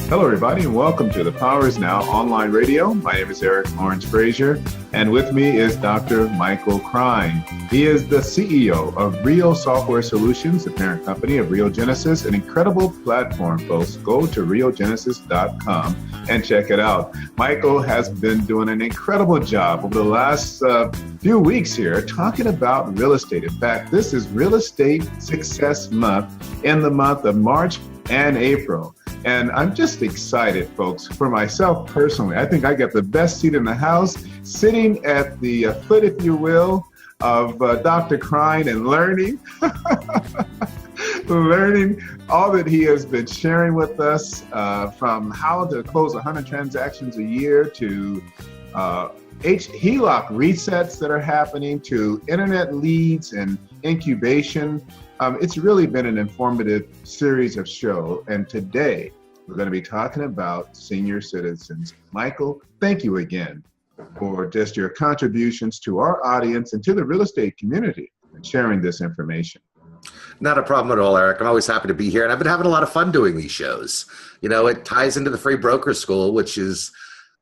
Hello, everybody, and welcome to the Power is Now online radio. My name is Eric Lawrence Frazier, and with me is Dr. Michael Krein. He is the CEO of Real Software Solutions, the parent company of Real Genesis, an incredible platform, folks. Go to realgenesis.com and check it out. Michael has been doing an incredible job over the last few weeks here talking about real estate. In fact, this is Real Estate Success Month in the month of March and April. And I'm just excited, folks, for myself personally. I think I got the best seat in the house, sitting at the foot, if you will, of Dr. Krein and learning, learning all that he has been sharing with us, from how to close 100 transactions a year to HELOC resets that are happening to internet leads and incubation. It's really been an informative series of show, and today we're going to be talking about senior citizens. Michael, thank you again for just your contributions to our audience and to the real estate community and sharing this information. Not a problem at all, Eric. I'm always happy to be here, and I've been having a lot of fun doing these shows. You know, it ties into the Free Broker School, which is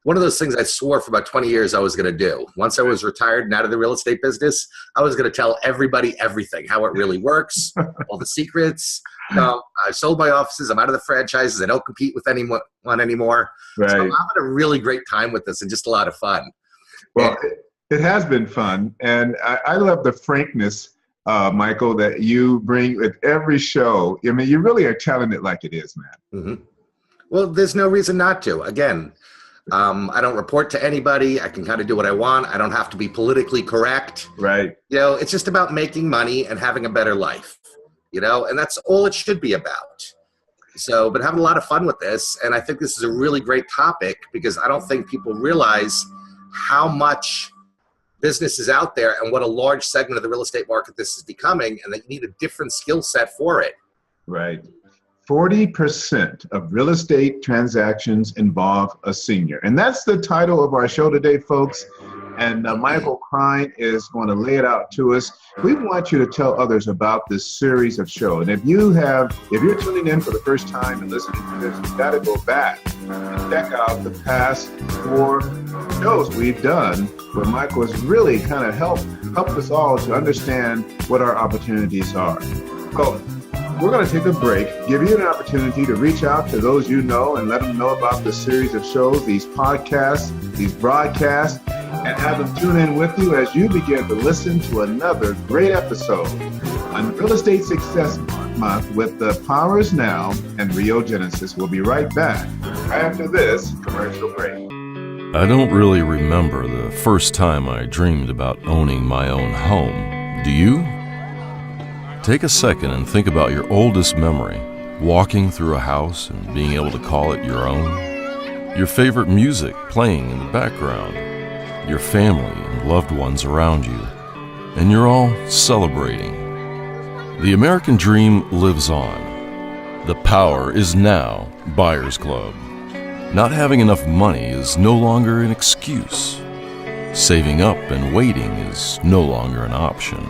one of those things I swore for about 20 years I was going to do. Once I was retired and out of the real estate business, I was going to tell everybody everything, how it really works, all the secrets. I sold my offices. I'm out of the franchises. I don't compete with anyone anymore. Right. So I'm having a really great time with this and just a lot of fun. Well, it has been fun. And I love the frankness, Michael, that you bring with every show. I mean, you really are telling it like it is, man. Mm-hmm. Well, there's no reason not to. Again, I don't report to anybody. I can kind of do what I want. I don't have to be politically correct. Right. You know, it's just about making money and having a better life, you know, and that's all it should be about. So, but having a lot of fun with this. And I think this is a really great topic because I don't think people realize how much business is out there and what a large segment of the real estate market this is becoming, and that you need a different skill set for it. Right. 40% of real estate transactions involve a senior. And that's the title of our show today, folks. And Michael Krein is going to lay it out to us. We want you to tell others about this series of shows. And if you're tuning in for the first time and listening to this, you've got to go back and check out the past 4 shows we've done where Michael has really kind of helped us all to understand what our opportunities are. So, we're going to take a break, give you an opportunity to reach out to those you know and let them know about this series of shows, these podcasts, these broadcasts, and have them tune in with you as you begin to listen to another great episode on Real Estate Success Month with The Power is Now and Real Genesis. We'll be right back after this commercial break. I don't really remember the first time I dreamed about owning my own home. Do you? Take a second and think about your oldest memory, walking through a house and being able to call it your own. Your favorite music playing in the background, your family and loved ones around you, and you're all celebrating. The American dream lives on. The Power is Now Buyers Club. Not having enough money is no longer an excuse. Saving up and waiting is no longer an option.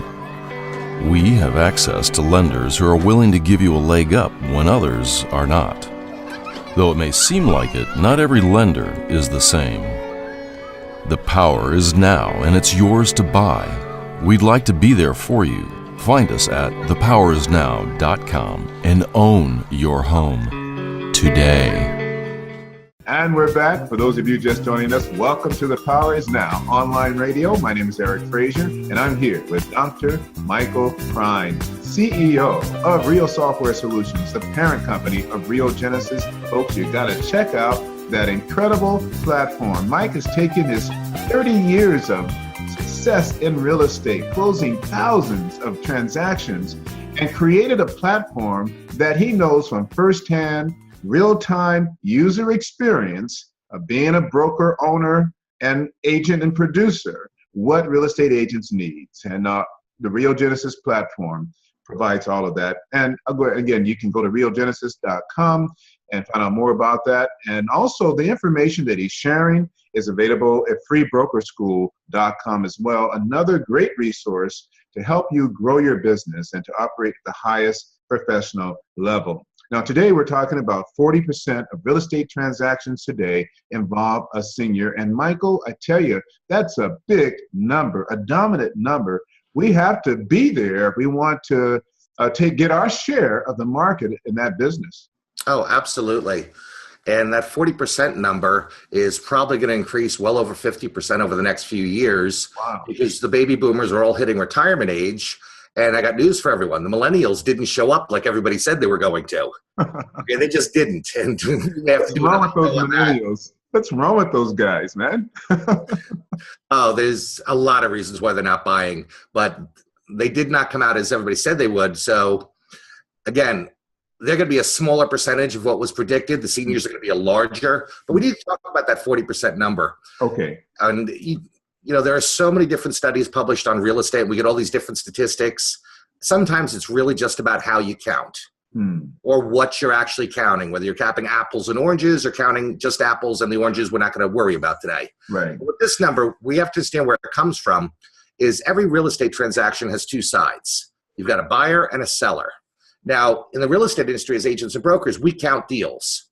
We have access to lenders who are willing to give you a leg up when others are not. Though it may seem like it, not every lender is the same. The power is now, and it's yours to buy. We'd like to be there for you. Find us at thepowerisnow.com and own your home today. And we're back. For those of you just joining us, welcome to The Power is Now online radio. My name is Eric Frazier, and I'm here with Dr. Michael Krein, CEO of Real Software Solutions, the parent company of Real Genesis. Folks, you got to check out that incredible platform. Mike has taken his 30 years of success in real estate, closing thousands of transactions, and created a platform that he knows from firsthand real-time user experience of being a broker, owner, and agent and producer, what real estate agents need. And the Real Genesis platform provides all of that. And again, you can go to realgenesis.com and find out more about that. And also the information that he's sharing is available at freebrokerschool.com as well. Another great resource to help you grow your business and to operate at the highest professional level. Now, today we're talking about 40% of real estate transactions today involve a senior. And Michael, I tell you, that's a big number, a dominant number. We have to be there if we want to get our share of the market in that business. Oh, absolutely. And that 40% number is probably going to increase well over 50% over the next few years. Wow. Because the baby boomers are all hitting retirement age. And I got news for everyone. The millennials didn't show up like everybody said they were going to. Okay, they just didn't. And they have to do What's wrong with those millennials? What's wrong with those guys, man? Oh, there's a lot of reasons why they're not buying. But they did not come out as everybody said they would. So, again, they're going to be a smaller percentage of what was predicted. The seniors are going to be a larger. But we need to talk about that 40% number. Okay. And, there are so many different studies published on real estate. We get all these different statistics. Sometimes it's really just about how you count or what you're actually counting, whether you're counting apples and oranges or counting just apples and the oranges we're not going to worry about today. Right. With this number, we have to understand where it comes from is every real estate transaction has two sides. You've got a buyer and a seller. Now, in the real estate industry as agents and brokers, we count deals.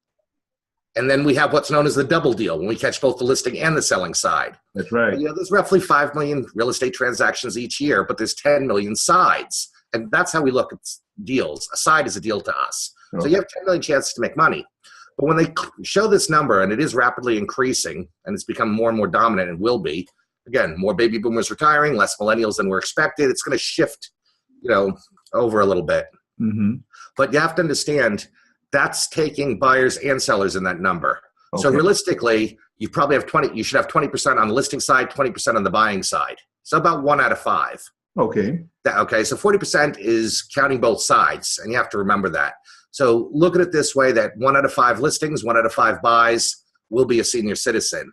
And then we have what's known as the double deal when we catch both the listing and the selling side. That's right. There's roughly 5 million real estate transactions each year, but there's 10 million sides. And that's how we look at deals. A side is a deal to us. Okay. So you have 10 million chances to make money. But when they show this number, and it is rapidly increasing, and it's become more and more dominant and will be, again, more baby boomers retiring, less millennials than were expected, it's going to shift, over a little bit. Mm-hmm. But you have to understand, that's taking buyers and sellers in that number. Okay. So realistically, you probably have 20. You should have 20% on the listing side, 20% on the buying side. So about 1 out of 5. Okay. So 40% is counting both sides, and you have to remember that. So look at it this way: that 1 out of 5 listings, 1 out of 5 buys will be a senior citizen.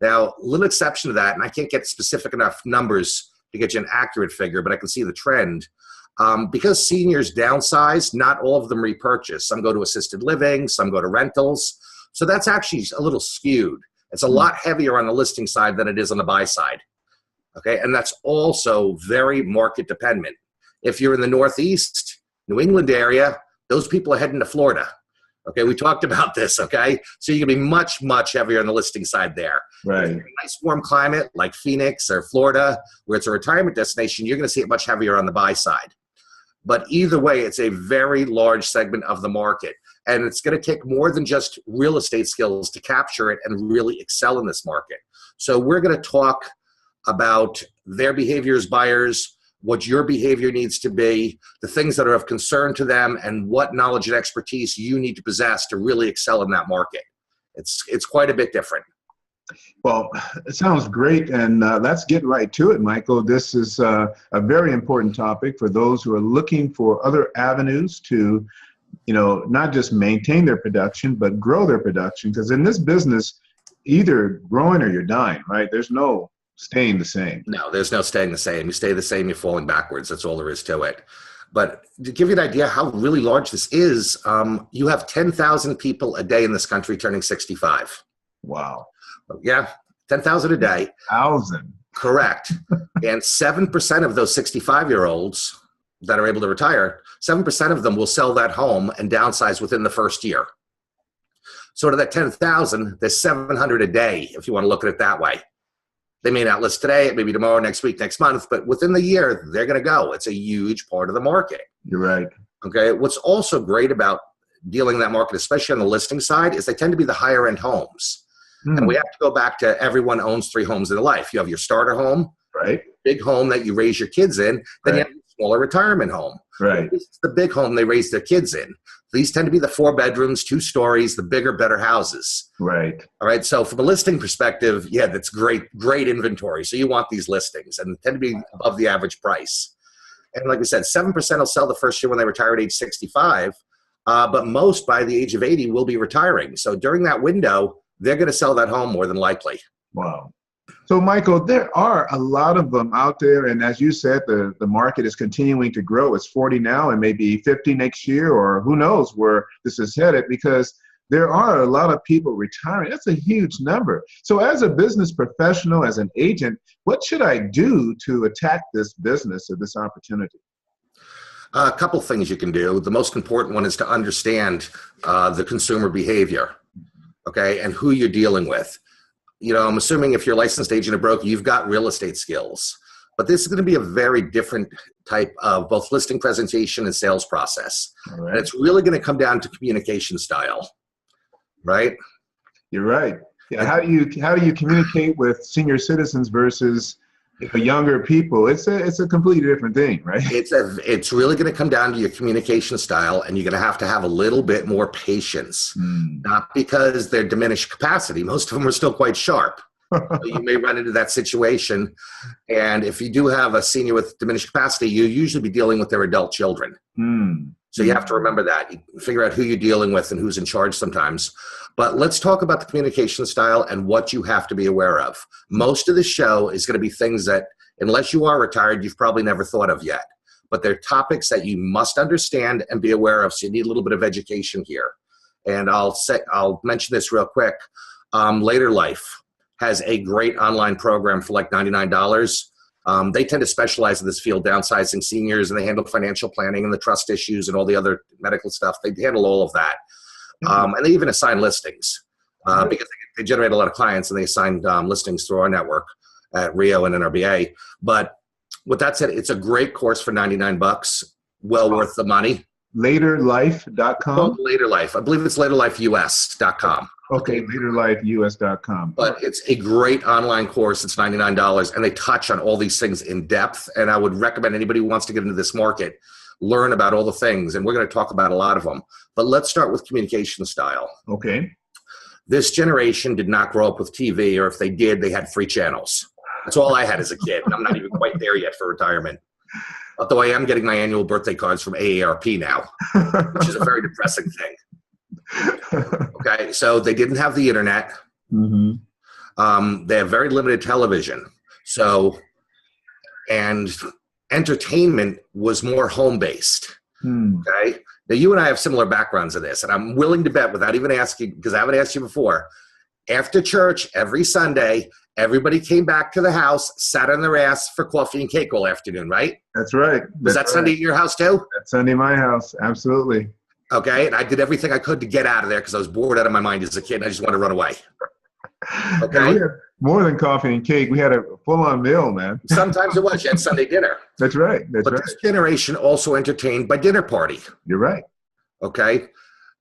Now, a little exception to that, and I can't get specific enough numbers to get you an accurate figure, but I can see the trend. Because seniors downsize, not all of them repurchase. Some go to assisted living, some go to rentals. So that's actually a little skewed. It's a lot heavier on the listing side than it is on the buy side. Okay, and that's also very market dependent. If you're in the Northeast, New England area, those people are heading to Florida. Okay, we talked about this, okay? So you're going to be much, much heavier on the listing side there. Right. If you're in a nice warm climate like Phoenix or Florida, where it's a retirement destination, you're going to see it much heavier on the buy side. But either way, it's a very large segment of the market. And it's going to take more than just real estate skills to capture it and really excel in this market. So we're going to talk about their behavior as buyers, what your behavior needs to be, the things that are of concern to them, and what knowledge and expertise you need to possess to really excel in that market. It's quite a bit different. Well, it sounds great, and let's get right to it, Michael. This is a very important topic for those who are looking for other avenues to, not just maintain their production, but grow their production. Because in this business, either growing or you're dying, right? There's no staying the same. No, there's no staying the same. You stay the same, you're falling backwards. That's all there is to it. But to give you an idea how really large this is, you have 10,000 people a day in this country turning 65. Wow. Yeah, 10,000 a day. 1,000. Correct. And 7% of those 65-year-olds that are able to retire, 7% of them will sell that home and downsize within the first year. So to that 10,000, there's 700 a day, if you want to look at it that way. They may not list today, maybe tomorrow, next week, next month, but within the year, they're going to go. It's a huge part of the market. You're right. Okay. What's also great about dealing in that market, especially on the listing side, is they tend to be the higher end homes. And we have to go back to everyone owns 3 homes in their life. You have your starter home, right? Big home that you raise your kids in. Then you have a smaller retirement home. Right. This is the big home they raise their kids in. These tend to be the 4 bedrooms, 2 stories, the bigger, better houses. Right. All right. So from a listing perspective, yeah, that's great inventory. So you want these listings, and they tend to be above the average price. And like I said, 7% will sell the first year when they retire at age 65, but most by the age of 80 will be retiring. So during that window, they're going to sell that home more than likely. Wow. So, Michael, there are a lot of them out there. And as you said, the market is continuing to grow. It's 40 now and maybe 50 next year, or who knows where this is headed, because there are a lot of people retiring. That's a huge number. So as a business professional, as an agent, what should I do to attack this business or this opportunity? A couple things you can do. The most important one is to understand the consumer behavior, okay, and who you're dealing with. I'm assuming if you're a licensed agent or broker, you've got real estate skills. But this is going to be a very different type of both listing presentation and sales process. All right. And it's really going to come down to communication style, right? You're right. Yeah. How do you communicate with senior citizens versus younger people? It's a completely different thing, right? It's really going to come down to your communication style, and you're going to have a little bit more patience. Not because they're diminished capacity. Most of them are still quite sharp. You may run into that situation, and if you do have a senior with diminished capacity, you usually be dealing with their adult children. So you have to remember that. You figure out who you're dealing with and who's in charge sometimes. But let's talk about the communication style and what you have to be aware of. Most of the show is going to be things that, unless you are retired, you've probably never thought of yet. But they're topics that you must understand and be aware of, so you need a little bit of education here. And I'll mention this real quick. Later Life has a great online program for like $99. They tend to specialize in this field, downsizing seniors, and they handle financial planning and the trust issues and all the other medical stuff. They handle all of that. And they even assign listings because they generate a lot of clients, and they assign listings through our network at Rio and NRBA. But with that said, it's a great course for $99, well worth the money. Laterlife.com? Later Life. I believe it's laterlifeus.com. Okay, laterlifeus.com. But it's a great online course. It's $99, and they touch on all these things in depth. And I would recommend anybody who wants to get into this market, learn about all the things. And we're going to talk about a lot of them. But let's start with communication style. Okay. This generation did not grow up with TV, or if they did, they had free channels. That's all I had as a kid. And I'm not even quite there yet for retirement. Although I am getting my annual birthday cards from AARP now, which is a very depressing thing. Okay, so they didn't have the internet. They have very limited television. So, and entertainment was more home-based. Okay, now you and I have similar backgrounds in this, and I'm willing to bet, without even asking, because I haven't asked you before, after church every Sunday, everybody came back to the house, sat on their ass for coffee and cake all afternoon, right? That's right. Was that Sunday at your house too? That's Sunday at my house, absolutely. Okay, and I did everything I could to get out of there because I was bored out of my mind as a kid, and I just wanted to run away. Okay? Yeah, we had more than coffee and cake. We had a full-on meal, man. Sometimes it was. You had Sunday dinner. That's right. But this generation also entertained by dinner party. You're right. Okay?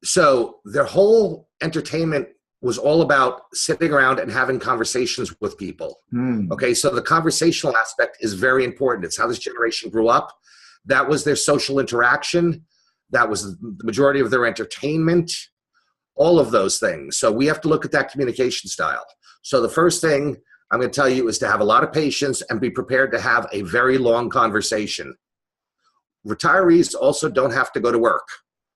So their whole entertainment was all about sitting around and having conversations with people. Okay, so the conversational aspect is very important. It's how this generation grew up. That was their social interaction. That was the majority of their entertainment, all of those things. So we have to look at that communication style. So the first thing I'm going to tell you is to have a lot of patience and be prepared to have a very long conversation. Retirees also don't have to go to work.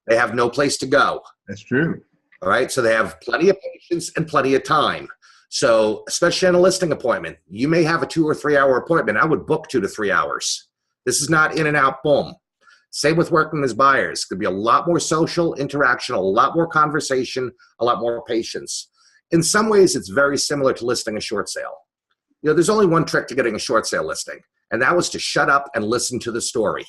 They have no place to go. That's true. All right, so they have plenty of patience and plenty of time. So especially in a listing appointment, you may have a 2 or 3 hour appointment. I would book 2 to 3 hours. This is not in and out, boom. Same with working as buyers. Could be a lot more social interaction, a lot more conversation, a lot more patience. In some ways, it's very similar to listing a short sale. There's only one trick to getting a short sale listing, and that was to shut up and listen to the story.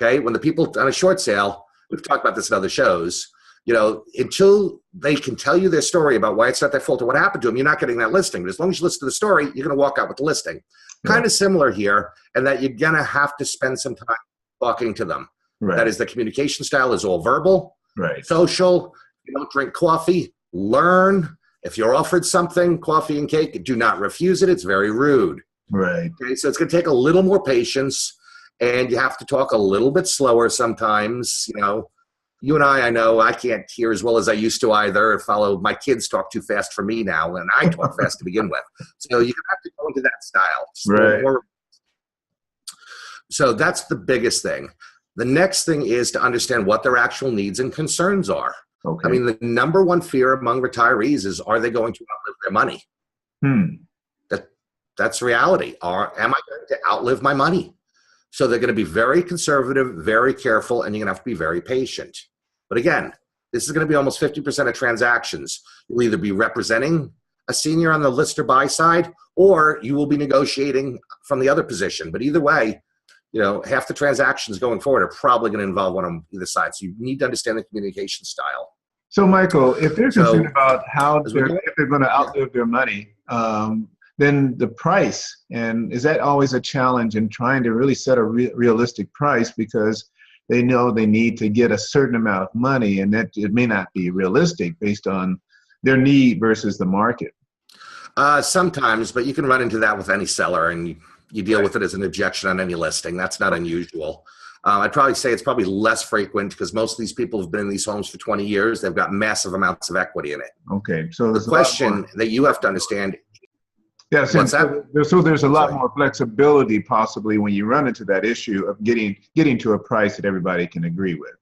Okay, when the people on a short sale, we've talked about this in other shows, until they can tell you their story about why it's not their fault or what happened to them, you're not getting that listing. But as long as you listen to the story, you're going to walk out with the listing. Yeah. Kind of similar here, and that you're going to have to spend some time talking to them. Right. That is, the communication style is all verbal, right, social. You don't drink coffee, learn. If you're offered something, coffee and cake, do not refuse it. It's very rude. Right. Okay, so it's going to take a little more patience, and you have to talk a little bit slower sometimes. You and I know I can't hear as well as I used to either. My kids talk too fast for me now, and I talk fast to begin with. So you have to go into that style. Right. So that's the biggest thing. The next thing is to understand what their actual needs and concerns are. Okay. I mean, the number one fear among retirees is, are they going to outlive their money? That's reality. Am I going to outlive my money? So they're going to be very conservative, very careful, and you're going to have to be very patient. But again, this is going to be almost 50% of transactions. You'll either be representing a senior on the list or buy side, or you will be negotiating from the other position. But either way, half the transactions going forward are probably going to involve one on either side. So you need to understand the communication style. So, Michael, if they're concerned about if they're going to outlive their money, then the price, and is that always a challenge in trying to really set a realistic price, because they know they need to get a certain amount of money, and that it may not be realistic based on their need versus the market? Sometimes, but you can run into that with any seller, and you deal with it as an objection on any listing. That's not unusual. I'd probably say it's probably less frequent because most of these people have been in these homes for 20 years. They've got massive amounts of equity in it. Okay. So the question that you have to understand. Yeah, so there's a lot more flexibility possibly when you run into that issue of getting to a price that everybody can agree with.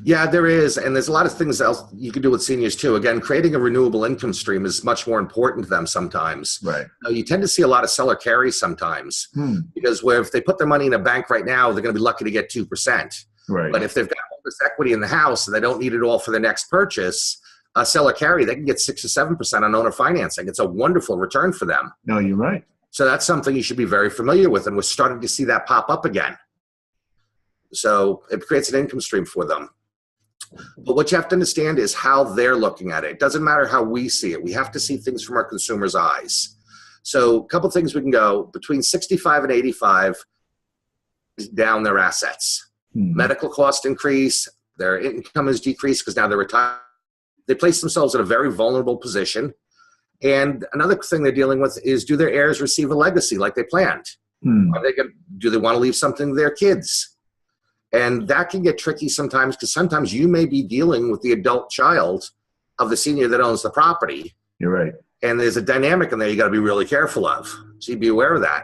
Yeah, there is. And there's a lot of things else you can do with seniors too. Again, creating a renewable income stream is much more important to them sometimes. Right. You tend to see a lot of seller carries sometimes because if they put their money in a bank right now, they're going to be lucky to get 2%. Right. But if they've got all this equity in the house and they don't need it all for the next purchase, a seller carry, they can get 6 or 7% on owner financing. It's a wonderful return for them. No, you're right. So that's something you should be very familiar with. And we're starting to see that pop up again. So it creates an income stream for them. But what you have to understand is how they're looking at it. It doesn't matter how we see it. We have to see things from our consumers' eyes. So a couple things we can go between 65 and 85 is down their assets. Medical cost increase, their income is decreased because now they're retired. They place themselves in a very vulnerable position. And another thing they're dealing with is, do their heirs receive a legacy like they planned? Do they want to leave something to their kids? And that can get tricky sometimes because sometimes you may be dealing with the adult child of the senior that owns the property. You're right. And there's a dynamic in there you got to be really careful of. So you be aware of that.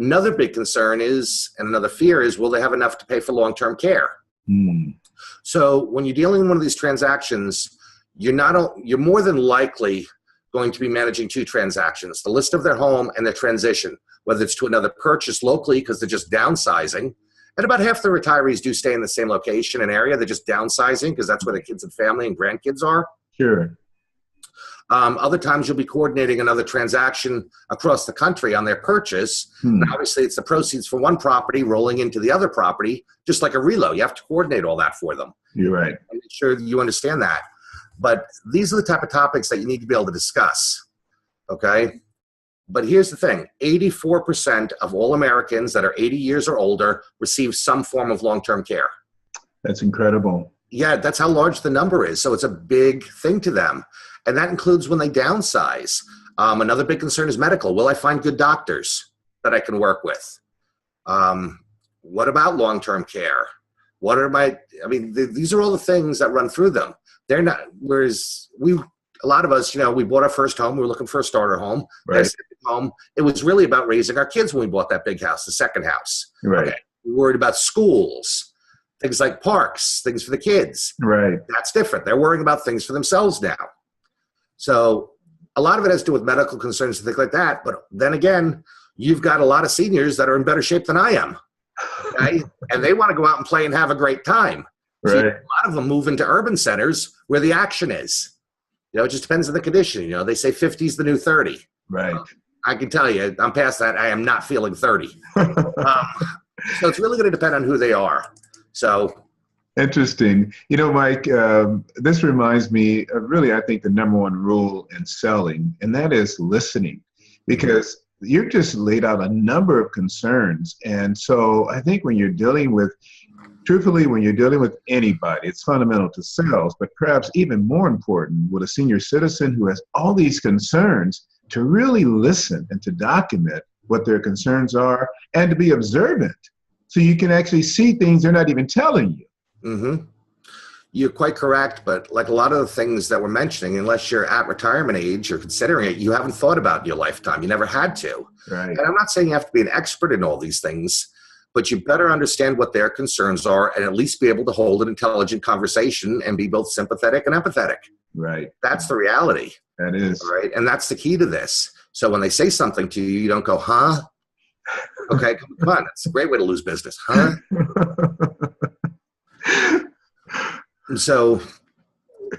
Another big concern is, and another fear is, will they have enough to pay for long-term care? So when you're dealing in one of these transactions, you're more than likely going to be managing two transactions: the list of their home and their transition, whether it's to another purchase locally because they're just downsizing. And about half the retirees do stay in the same location and area. They're just downsizing because that's where the kids and family and grandkids are. Sure. Other times you'll be coordinating another transaction across the country on their purchase. And obviously it's the proceeds from one property rolling into the other property, just like a reload. You have to coordinate all that for them. You're right. And make sure you understand that. But these are the type of topics that you need to be able to discuss. Okay? But here's the thing. 84% of all Americans that are 80 years or older receive some form of long-term care. That's incredible. Yeah, that's how large the number is. So it's a big thing to them. And that includes when they downsize. Another big concern is medical. Will I find good doctors that I can work with? What about long-term care? These are all the things that run through them. They're not, whereas a lot of us, we bought our first home. We were looking for a starter home. Right. Home. It was really about raising our kids when we bought that big house, the second house. Right. Okay. We were worried about schools, things like parks, things for the kids. Right. That's different. They're worrying about things for themselves now. So a lot of it has to do with medical concerns and things like that. But then again, you've got a lot of seniors that are in better shape than I am. Okay? And they want to go out and play and have a great time. Right. So a lot of them move into urban centers where the action is. It just depends on the condition. They say 50 is the new 30. Right. I can tell you, I'm past that. I am not feeling 30. So it's really going to depend on who they are. So interesting. Mike, this reminds me of really, I think, the number one rule in selling, and that is listening, because you've just laid out a number of concerns. And so I think when you're dealing with anybody, it's fundamental to sales, but perhaps even more important with a senior citizen who has all these concerns, to really listen and to document what their concerns are and to be observant so you can actually see things they're not even telling you. Mm-hmm. You're quite correct, but like a lot of the things that we're mentioning, unless you're at retirement age or considering it, you haven't thought about in your lifetime. You never had to. Right. And I'm not saying you have to be an expert in all these things, but you better understand what their concerns are and at least be able to hold an intelligent conversation and be both sympathetic and empathetic. Right. That's the reality. That is. Right. And that's the key to this. So when they say something to you, you don't go, huh? Okay, come on. That's a great way to lose business, huh? And so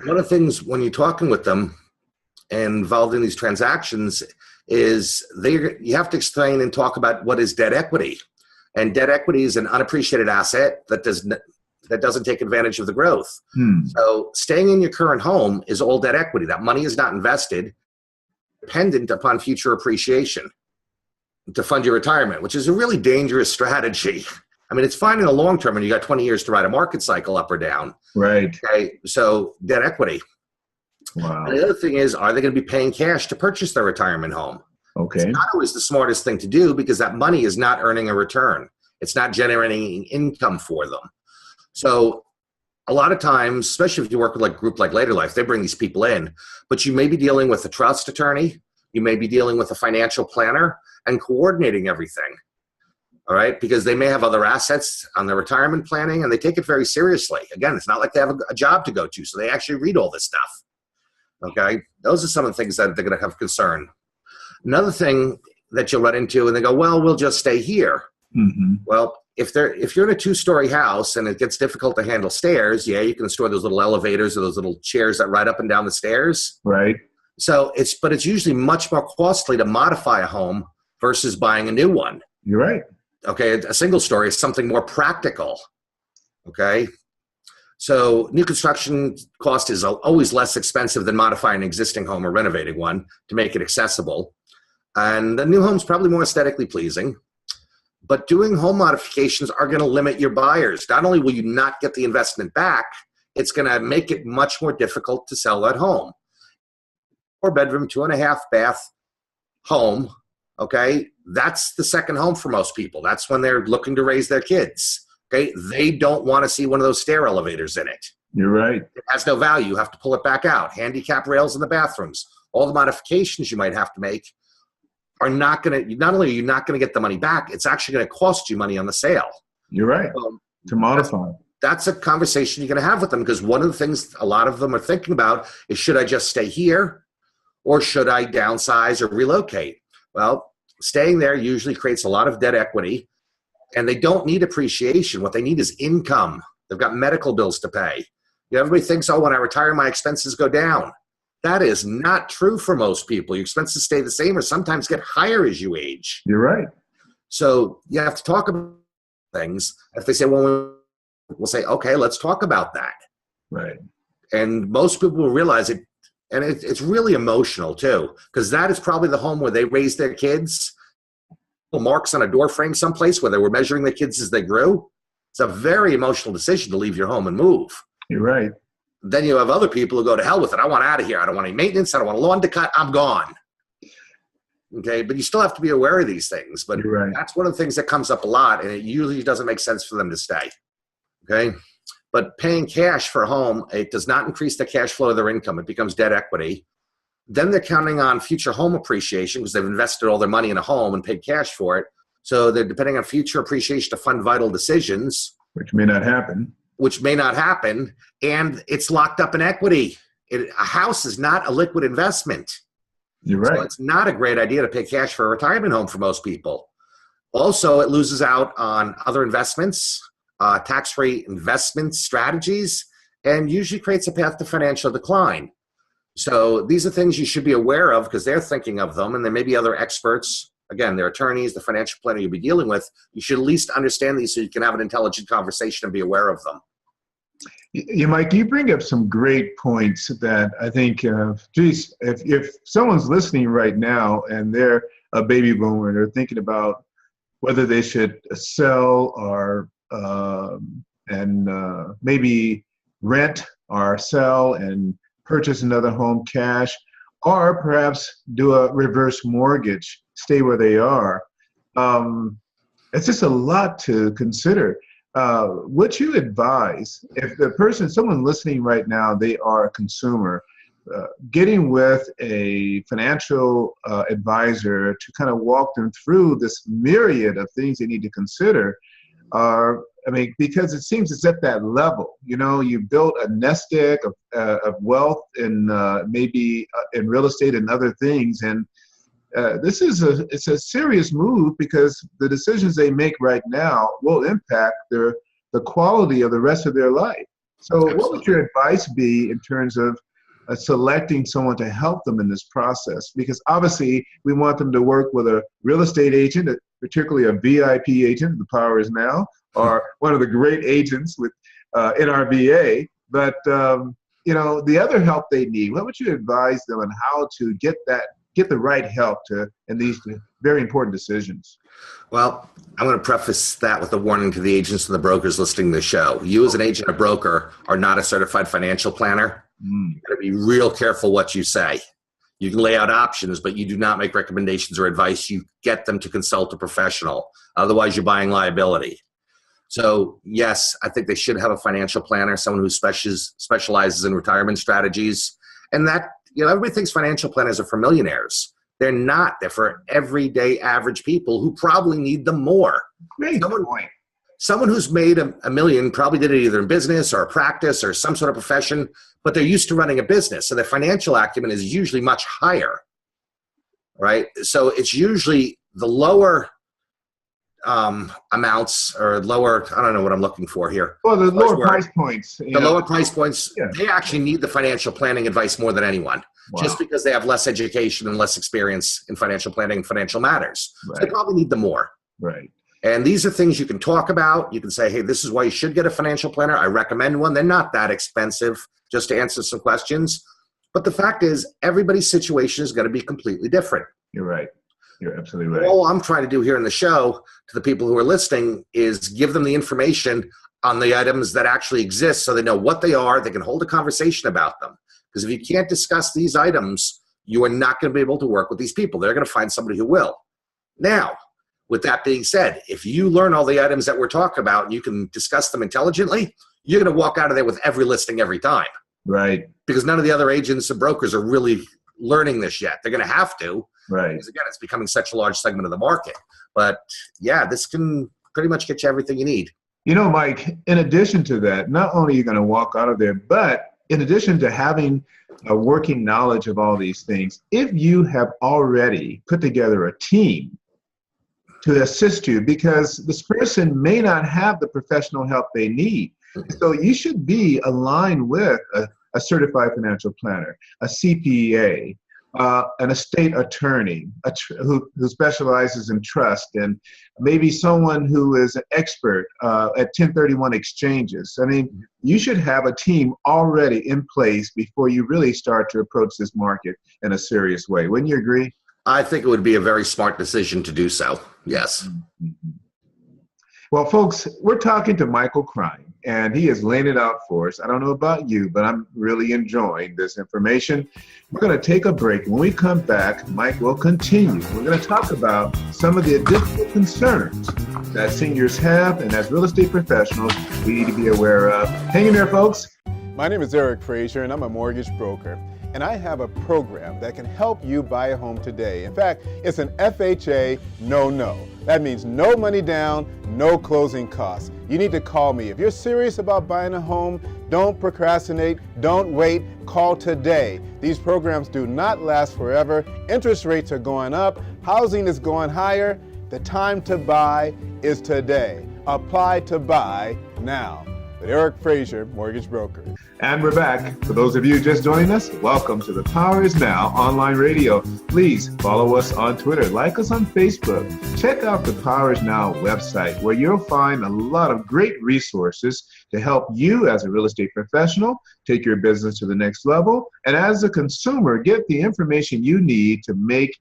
one of the things when you're talking with them and involved in these transactions is you have to explain and talk about what is debt equity. And debt equity is an unappreciated asset that doesn't take advantage of the growth. So staying in your current home is all debt equity. That money is not invested, dependent upon future appreciation to fund your retirement, which is a really dangerous strategy. I mean, it's fine in the long term when you got 20 years to ride a market cycle up or down. Right. Okay, so debt equity. Wow. And the other thing is, are they going to be paying cash to purchase their retirement home? Okay. It's not always the smartest thing to do because that money is not earning a return. It's not generating income for them. So a lot of times, especially if you work with like a group like Later Life, they bring these people in, but you may be dealing with a trust attorney, you may be dealing with a financial planner and coordinating everything. All right, because they may have other assets on their retirement planning and they take it very seriously. Again, it's not like they have a job to go to, so they actually read all this stuff. Okay, those are some of the things that they're going to have concern. Another thing that you'll run into, and they go, well, we'll just stay here. Well, if you're in a 2-story house and it gets difficult to handle stairs, yeah, you can store those little elevators or those little chairs that ride up and down the stairs. Right. So it's usually much more costly to modify a home versus buying a new one. You're right. Okay, a single story is something more practical. Okay, so new construction cost is always less expensive than modifying an existing home or renovating one to make it accessible. And the new home's probably more aesthetically pleasing. But doing home modifications are going to limit your buyers. Not only will you not get the investment back, it's going to make it much more difficult to sell that home. 4-bedroom, 2.5-bath home, okay, that's the second home for most people. That's when they're looking to raise their kids. Okay, they don't want to see one of those stair elevators in it. You're right. It has no value. You have to pull it back out. Handicap rails in the bathrooms. All the modifications you might have to make are not going to, not only are you not going to get the money back, it's actually going to cost you money on the sale. You're right. To modify. That's a conversation you're going to have with them, because one of the things a lot of them are thinking about is, should I just stay here or should I downsize or relocate? Well, staying there usually creates a lot of debt equity, and they don't need appreciation. What they need is income. They've got medical bills to pay. You know, everybody thinks, oh, when I retire, my expenses go down. That is not true for most people. Your expenses stay the same or sometimes get higher as you age. You're right. So you have to talk about things. If they say, well, we'll say, okay, let's talk about that. Right. And most people will realize it. And it's really emotional too, because that is probably the home where they raised their kids. Marks on a door frame someplace where they were measuring the kids as they grew. It's a very emotional decision to leave your home and move. You're right. Then you have other people who go, to hell with it. I want out of here. I don't want any maintenance. I don't want a lawn to cut. I'm gone. Okay, but you still have to be aware of these things. But right. That's one of the things that comes up a lot, and it usually doesn't make sense for them to stay. Okay, but paying cash for a home, it does not increase the cash flow of their income. It becomes debt equity. Then they're counting on future home appreciation because they've invested all their money in a home and paid cash for it. So they're depending on future appreciation to fund vital decisions. Which may not happen. And it's locked up in equity. A house is not a liquid investment. You're right. So it's not a great idea to pay cash for a retirement home for most people. Also, it loses out on other investments, tax-free investment strategies, and usually creates a path to financial decline. So these are things you should be aware of because they're thinking of them, and there may be other experts. Again, their attorneys, the financial planner you'll be dealing with. You should at least understand these so you can have an intelligent conversation and be aware of them. Mike, you bring up some great points that I think, if someone's listening right now and they're a baby boomer and they're thinking about whether they should sell or maybe rent or sell and purchase another home cash, or perhaps do a reverse mortgage, stay where they are. It's just a lot to consider. What you advise, if someone listening right now, they are a consumer, getting with a financial advisor to kind of walk them through this myriad of things they need to consider, because it seems it's at that level. You know, you built a nest egg of wealth and maybe in real estate and other things, and it's a serious move because the decisions they make right now will impact the quality of the rest of their life. So Absolutely. What would your advice be in terms of selecting someone to help them in this process? Because obviously we want them to work with a real estate agent particularly a VIP agent, the Power is Now, or one of the great agents with NRVA. But the other help they need, what would you advise them on how to get the right help in these very important decisions? Well, I'm going to preface that with a warning to the agents and the brokers listening to the show. You as an agent or broker are not a certified financial planner. You got to be real careful what you say. You can lay out options, but you do not make recommendations or advice. You get them to consult a professional. Otherwise, you're buying liability. So, yes, I think they should have a financial planner, someone who specializes in retirement strategies. And that, everybody thinks financial planners are for millionaires. They're not. They're for everyday average people who probably need them more. Great point. Someone who's made a million probably did it either in business or a practice or some sort of profession, but they're used to running a business. So their financial acumen is usually much higher, right? So it's usually the lower amounts or lower, I don't know what I'm looking for here. Well, the lower price points. The lower price points, they actually need the financial planning advice more than anyone. Wow. Just because they have less education and less experience in financial planning and financial matters. Right. So they probably need them more. Right. And these are things you can talk about. You can say, hey, this is why you should get a financial planner. I recommend one. They're not that expensive, just to answer some questions. But the fact is, everybody's situation is going to be completely different. You're right. You're absolutely right. All I'm trying to do here in the show to the people who are listening is give them the information on the items that actually exist so they know what they are. They can hold a conversation about them. Because if you can't discuss these items, you are not going to be able to work with these people. They're going to find somebody who will. Now, with that being said, if you learn all the items that we're talking about and you can discuss them intelligently, you're going to walk out of there with every listing every time. Right. Because none of the other agents and brokers are really learning this yet. They're going to have to. Right. Because again, it's becoming such a large segment of the market. But yeah, this can pretty much get you everything you need. Mike, in addition to that, not only are you going to walk out of there, but in addition to having a working knowledge of all these things, if you have already put together a team to assist you, because this person may not have the professional help they need. So you should be aligned with a certified financial planner, a CPA, an estate attorney who specializes in trust, and maybe someone who is an expert at 1031 exchanges. I mean, you should have a team already in place before you really start to approach this market in a serious way. Wouldn't you agree? I think it would be a very smart decision to do so. Yes. Mm-hmm. Well, folks, we're talking to Michael Krein, and he is laying it out for us. I don't know about you, but I'm really enjoying this information. We're going to take a break. When we come back, Mike will continue. We're going to talk about some of the additional concerns that seniors have, and as real estate professionals, we need to be aware of. Hang in there, folks. My name is Eric Frazier, and I'm a mortgage broker. And I have a program that can help you buy a home today. In fact, it's an FHA no-no. That means no money down, no closing costs. You need to call me. If you're serious about buying a home, don't procrastinate, don't wait, call today. These programs do not last forever. Interest rates are going up, housing is going higher. The time to buy is today. Apply to buy now. With Eric Frazier, mortgage broker. And we're back. For those of you just joining us, welcome to the Power is Now online radio. Please follow us on Twitter, like us on Facebook. Check out the Power is Now website, where you'll find a lot of great resources to help you as a real estate professional take your business to the next level, and as a consumer, get the information you need to make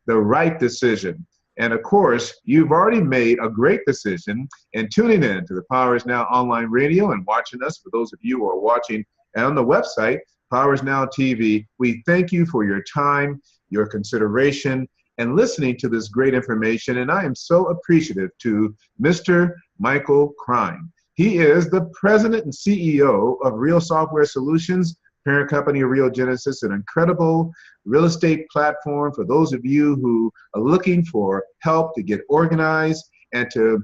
the right decision. And of course, you've already made a great decision in tuning in to the Power is Now online radio and watching us. For those of you who are watching on the website, Power is Now TV, we thank you for your time, your consideration, and listening to this great information. And I am so appreciative to Mr. Michael Krein. He is the president and CEO of Real Software Solutions, parent company of Real Genesis, an incredible real estate platform for those of you who are looking for help to get organized and to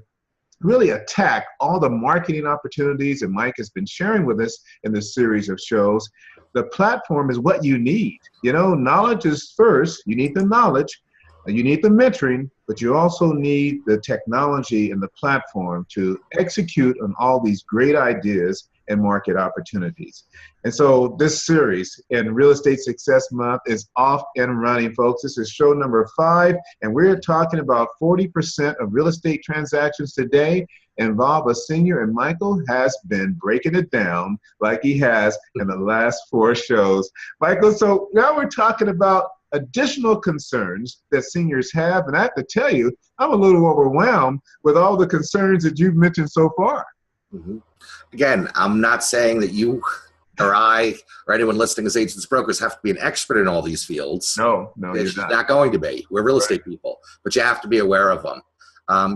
really attack all the marketing opportunities that Mike has been sharing with us in this series of shows. The platform is what you need. Knowledge is first. You need the knowledge, you need the mentoring, but you also need the technology and the platform to execute on all these great ideas and market opportunities. And so this series in Real Estate Success Month is off and running, folks. This is show number 5, and we're talking about 40% of real estate transactions today involve a senior, and Michael has been breaking it down like he has in the last 4 shows. Michael, so now we're talking about additional concerns that seniors have, and I have to tell you, I'm a little overwhelmed with all the concerns that you've mentioned so far. Mm-hmm. Again, I'm not saying that you or I or anyone listening as agents, brokers have to be an expert in all these fields. No, it's you're not going to be. We're real estate people, but you have to be aware of them.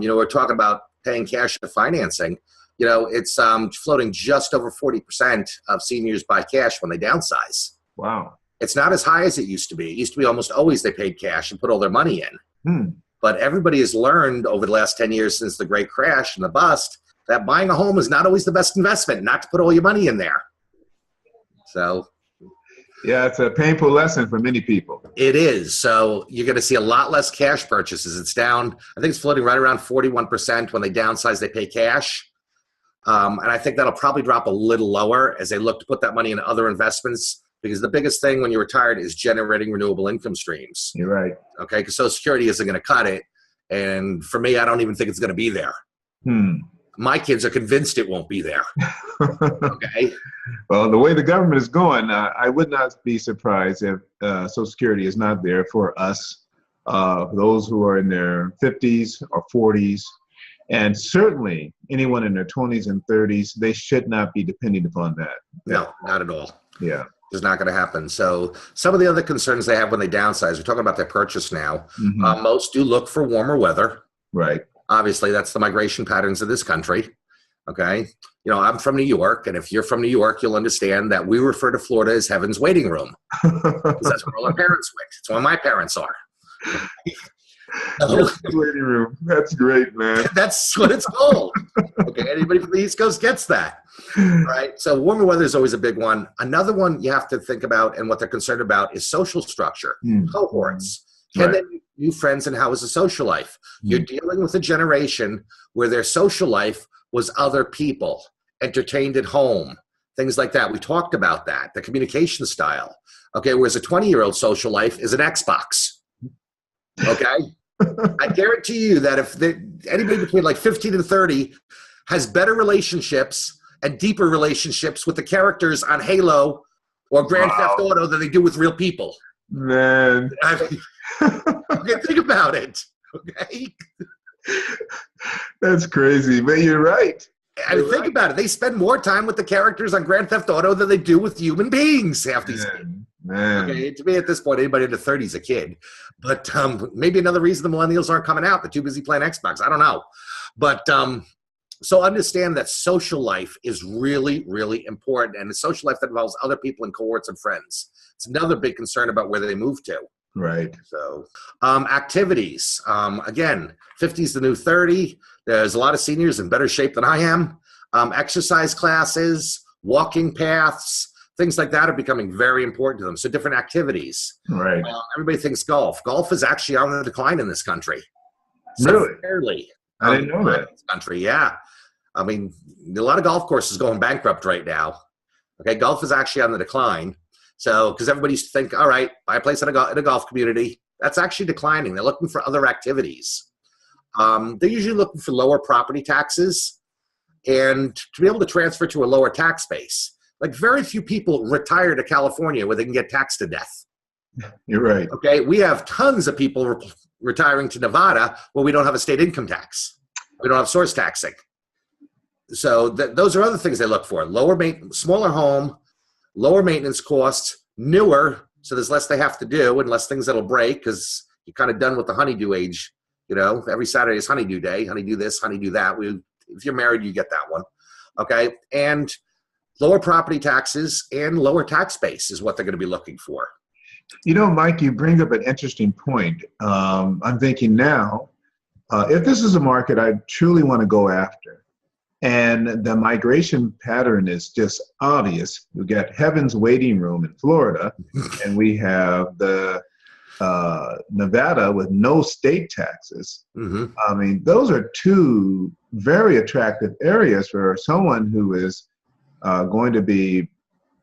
We're talking about paying cash for financing. It's floating just over 40% of seniors buy cash when they downsize. Wow. It's not as high as it used to be. It used to be almost always they paid cash and put all their money in. But everybody has learned over the last 10 years since the great crash and the bust that buying a home is not always the best investment, not to put all your money in there. So, yeah, it's a painful lesson for many people. It is. So you're going to see a lot less cash purchases. It's down. I think it's floating right around 41% when they downsize, they pay cash. And I think that'll probably drop a little lower as they look to put that money in other investments, because the biggest thing when you're retired is generating renewable income streams. You're right. Okay, because Social Security isn't going to cut it. And for me, I don't even think it's going to be there. My kids are convinced it won't be there. Okay. Well, the way the government is going, I would not be surprised if Social Security is not there for us, for those who are in their 50s or 40s. And certainly anyone in their 20s and 30s, they should not be depending upon that. No, not at all. Yeah. It's not going to happen. So some of the other concerns they have when they downsize, we're talking about their purchase now. Most do look for warmer weather. Right. Obviously, that's the migration patterns of this country. Okay. I'm from New York, and if you're from New York, you'll understand that we refer to Florida as heaven's waiting room. Because that's where all our parents went. It's where my parents are. Waiting room. That's great, man. That's what it's called. Okay, anybody from the East Coast gets that. Right? So warmer weather is always a big one. Another one you have to think about and what they're concerned about is social structure, cohorts. Can they make new friends, and how is the social life? You're dealing with a generation where their social life was other people, entertained at home, things like that. We talked about that, the communication style. Okay, whereas a 20-year-old social life is an Xbox. Okay? I guarantee you that if anybody between like 15 and 30 has better relationships and deeper relationships with the characters on Halo or Grand Theft Auto than they do with real people. Man. Okay, think about it. Okay? That's crazy, but you're right. I mean, think about it. They spend more time with the characters on Grand Theft Auto than they do with human beings, half these kids. Man. Okay, to me at this point, anybody in the 30s is a kid. But maybe another reason the millennials aren't coming out. They're too busy playing Xbox. I don't know. But so understand that social life is really, really important. And the social life that involves other people and cohorts and friends. It's another big concern about where they move to. Right. So activities. Again, 50 is the new 30. There's a lot of seniors in better shape than I am. Exercise classes, walking paths, things like that are becoming very important to them. So different activities. Right. Everybody thinks golf. Golf is actually on the decline in this country. Really? Fairly. I didn't know that. In this country, yeah. I mean, a lot of golf courses going bankrupt right now. Okay, golf is actually on the decline. So, because everybody used to think, all right, buy a place in a golf community. That's actually declining. They're looking for other activities. They're usually looking for lower property taxes and to be able to transfer to a lower tax base. Like very few people retire to California where they can get taxed to death. You're right. Okay, we have tons of people retiring to Nevada where we don't have a state income tax. We don't have source taxing. So those are other things they look for. Smaller home, lower maintenance costs, newer, so there's less they have to do and less things that'll break because you're kind of done with the honeydew age. Every Saturday is honeydew day, honeydew this, honeydew that. If you're married, you get that one. Okay, and lower property taxes and lower tax base is what they're going to be looking for. Mike, you bring up an interesting point. I'm thinking now, if this is a market I truly want to go after, and the migration pattern is just obvious. We got heaven's waiting room in Florida, and we have the Nevada with no state taxes. I mean, those are two very attractive areas for someone who is going to be,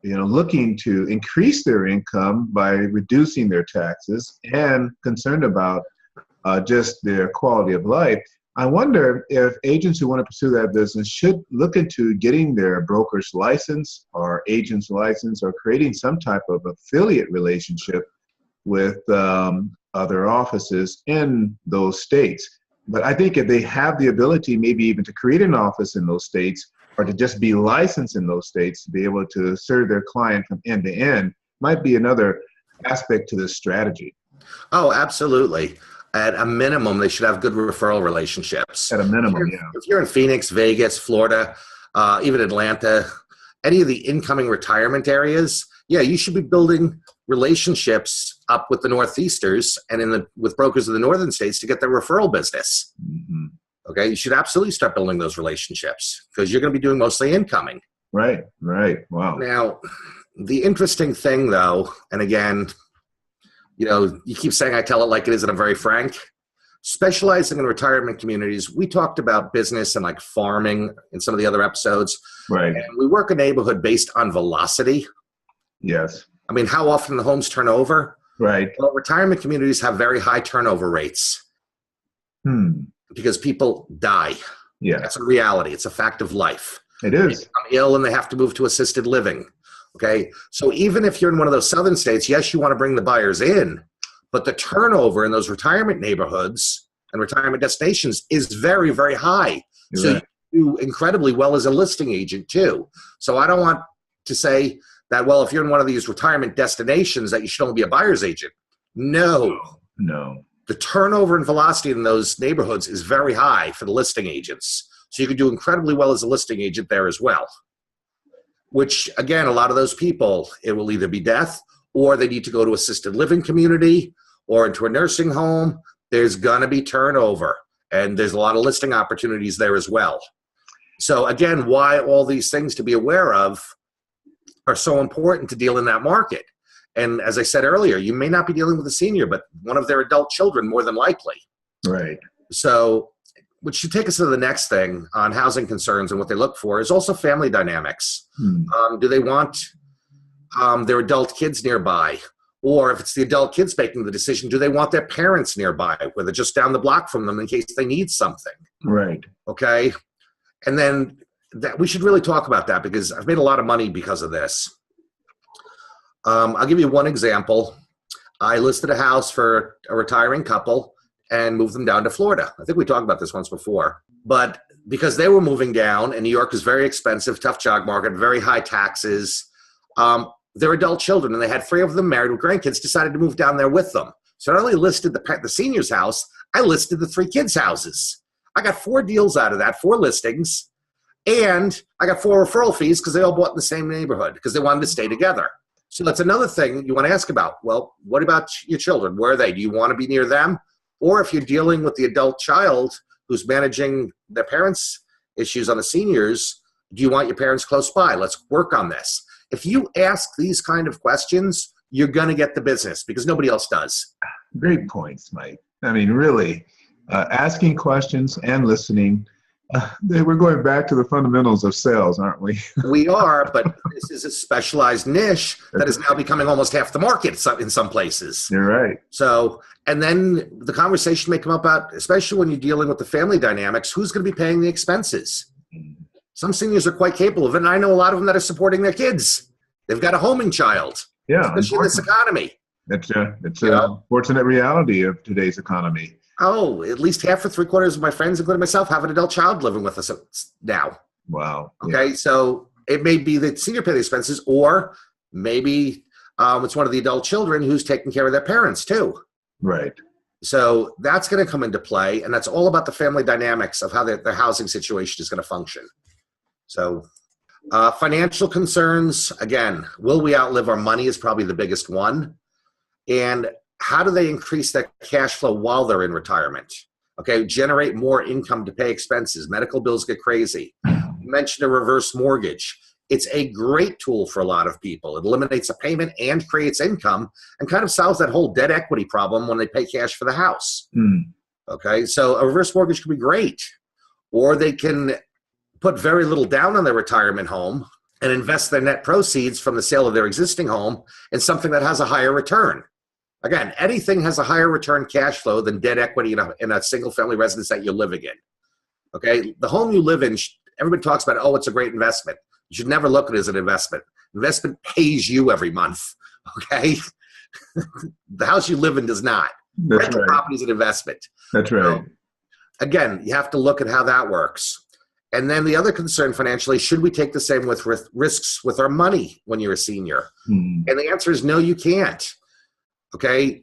looking to increase their income by reducing their taxes and concerned about just their quality of life. I wonder if agents who want to pursue that business should look into getting their broker's license or agent's license or creating some type of affiliate relationship with other offices in those states. But I think if they have the ability maybe even to create an office in those states or to just be licensed in those states to be able to serve their client from end to end might be another aspect to this strategy. Oh, absolutely. At a minimum, they should have good referral relationships. At a minimum, If you're in Phoenix, Vegas, Florida, even Atlanta, any of the incoming retirement areas, you should be building relationships up with the Northeasters and with brokers of the northern states to get their referral business. Mm-hmm. Okay, you should absolutely start building those relationships because you're going to be doing mostly incoming. Right. Wow. Now, the interesting thing, though, and again, you keep saying I tell it like it is, and I'm very frank. Specializing in retirement communities, we talked about business and like farming in some of the other episodes. Right. And we work a neighborhood based on velocity. Yes. I mean, how often the homes turn over? Right. Well, retirement communities have very high turnover rates because people die. Yeah. That's a reality. It's a fact of life. It is. They become ill and they have to move to assisted living. Okay. So even if you're in one of those southern states, yes, you want to bring the buyers in, but the turnover in those retirement neighborhoods and retirement destinations is very, very high. You're so right. you do incredibly well as a listing agent too. So I don't want to say that, well, if you're in one of these retirement destinations that you should only be a buyer's agent. No. The turnover and velocity in those neighborhoods is very high for the listing agents. So you can do incredibly well as a listing agent there as well. Which, again, a lot of those people, it will either be death or they need to go to assisted living community or into a nursing home. There's going to be turnover, and there's a lot of listing opportunities there as well. So, again, why all these things to be aware of are so important to deal in that market. And as I said earlier, you may not be dealing with a senior, but one of their adult children more than likely. Right. So, which should take us to the next thing on housing concerns and what they look for is also family dynamics. Do they want their adult kids nearby? Or if it's the adult kids making the decision, do they want their parents nearby where they're just down the block from them in case they need something? Right. Okay. And then we should really talk about that because I've made a lot of money because of this. I'll give you one example. I listed a house for a retiring couple and moved them down to Florida. I think we talked about this once before. But because they were moving down, and New York is very expensive, tough job market, very high taxes, their adult children, and they had 3 of them married with grandkids, decided to move down there with them. So I not only listed the senior's house, I listed the 3 kids' houses. I got 4 deals out of that, 4 listings, and I got 4 referral fees because they all bought in the same neighborhood because they wanted to stay together. So that's another thing you want to ask about. Well, what about your children? Where are they? Do you want to be near them? Or if you're dealing with the adult child who's managing their parents' issues on the seniors, do you want your parents close by? Let's work on this. If you ask these kind of questions, you're going to get the business because nobody else does. Great points, Mike. I mean, really, asking questions and listening. We're going back to the fundamentals of sales, aren't we? We are, but this is a specialized niche that is now becoming almost half the market in some places. You're right. So, and then the conversation may come up about, especially when you're dealing with the family dynamics, who's going to be paying the expenses? Some seniors are quite capable of it, and I know a lot of them that are supporting their kids. They've got a homing child, especially in this economy. It's a fortunate reality of today's economy. Oh, at least half or 3/4 of my friends, including myself, have an adult child living with us now. Wow. Okay, Yeah. so it may be the senior pay the expenses, or maybe it's one of the adult children who's taking care of their parents too. Right. So that's going to come into play, and that's all about the family dynamics of how their housing situation is going to function. So financial concerns, again, will we outlive our money is probably the biggest one. And how do they increase their cash flow while they're in retirement? Okay, generate more income to pay expenses. Medical bills get crazy. You mentioned a reverse mortgage. It's a great tool for a lot of people. It eliminates a payment and creates income and kind of solves that whole debt equity problem when they pay cash for the house. Okay, so a reverse mortgage could be great. Or they can put very little down on their retirement home and invest their net proceeds from the sale of their existing home in something that has a higher return. Again, anything has a higher return cash flow than debt equity in a single family residence that you're living in. Okay, the home you live in, everybody talks about, oh, it's a great investment. You should never look at it as an investment. Investment pays you every month, okay? The house you live in does not. That's Rental right. property is an investment. That's right. So, again, you have to look at how that works. And then the other concern financially, should we take the same with risks with our money when you're a senior? And the answer is no, you can't. Okay,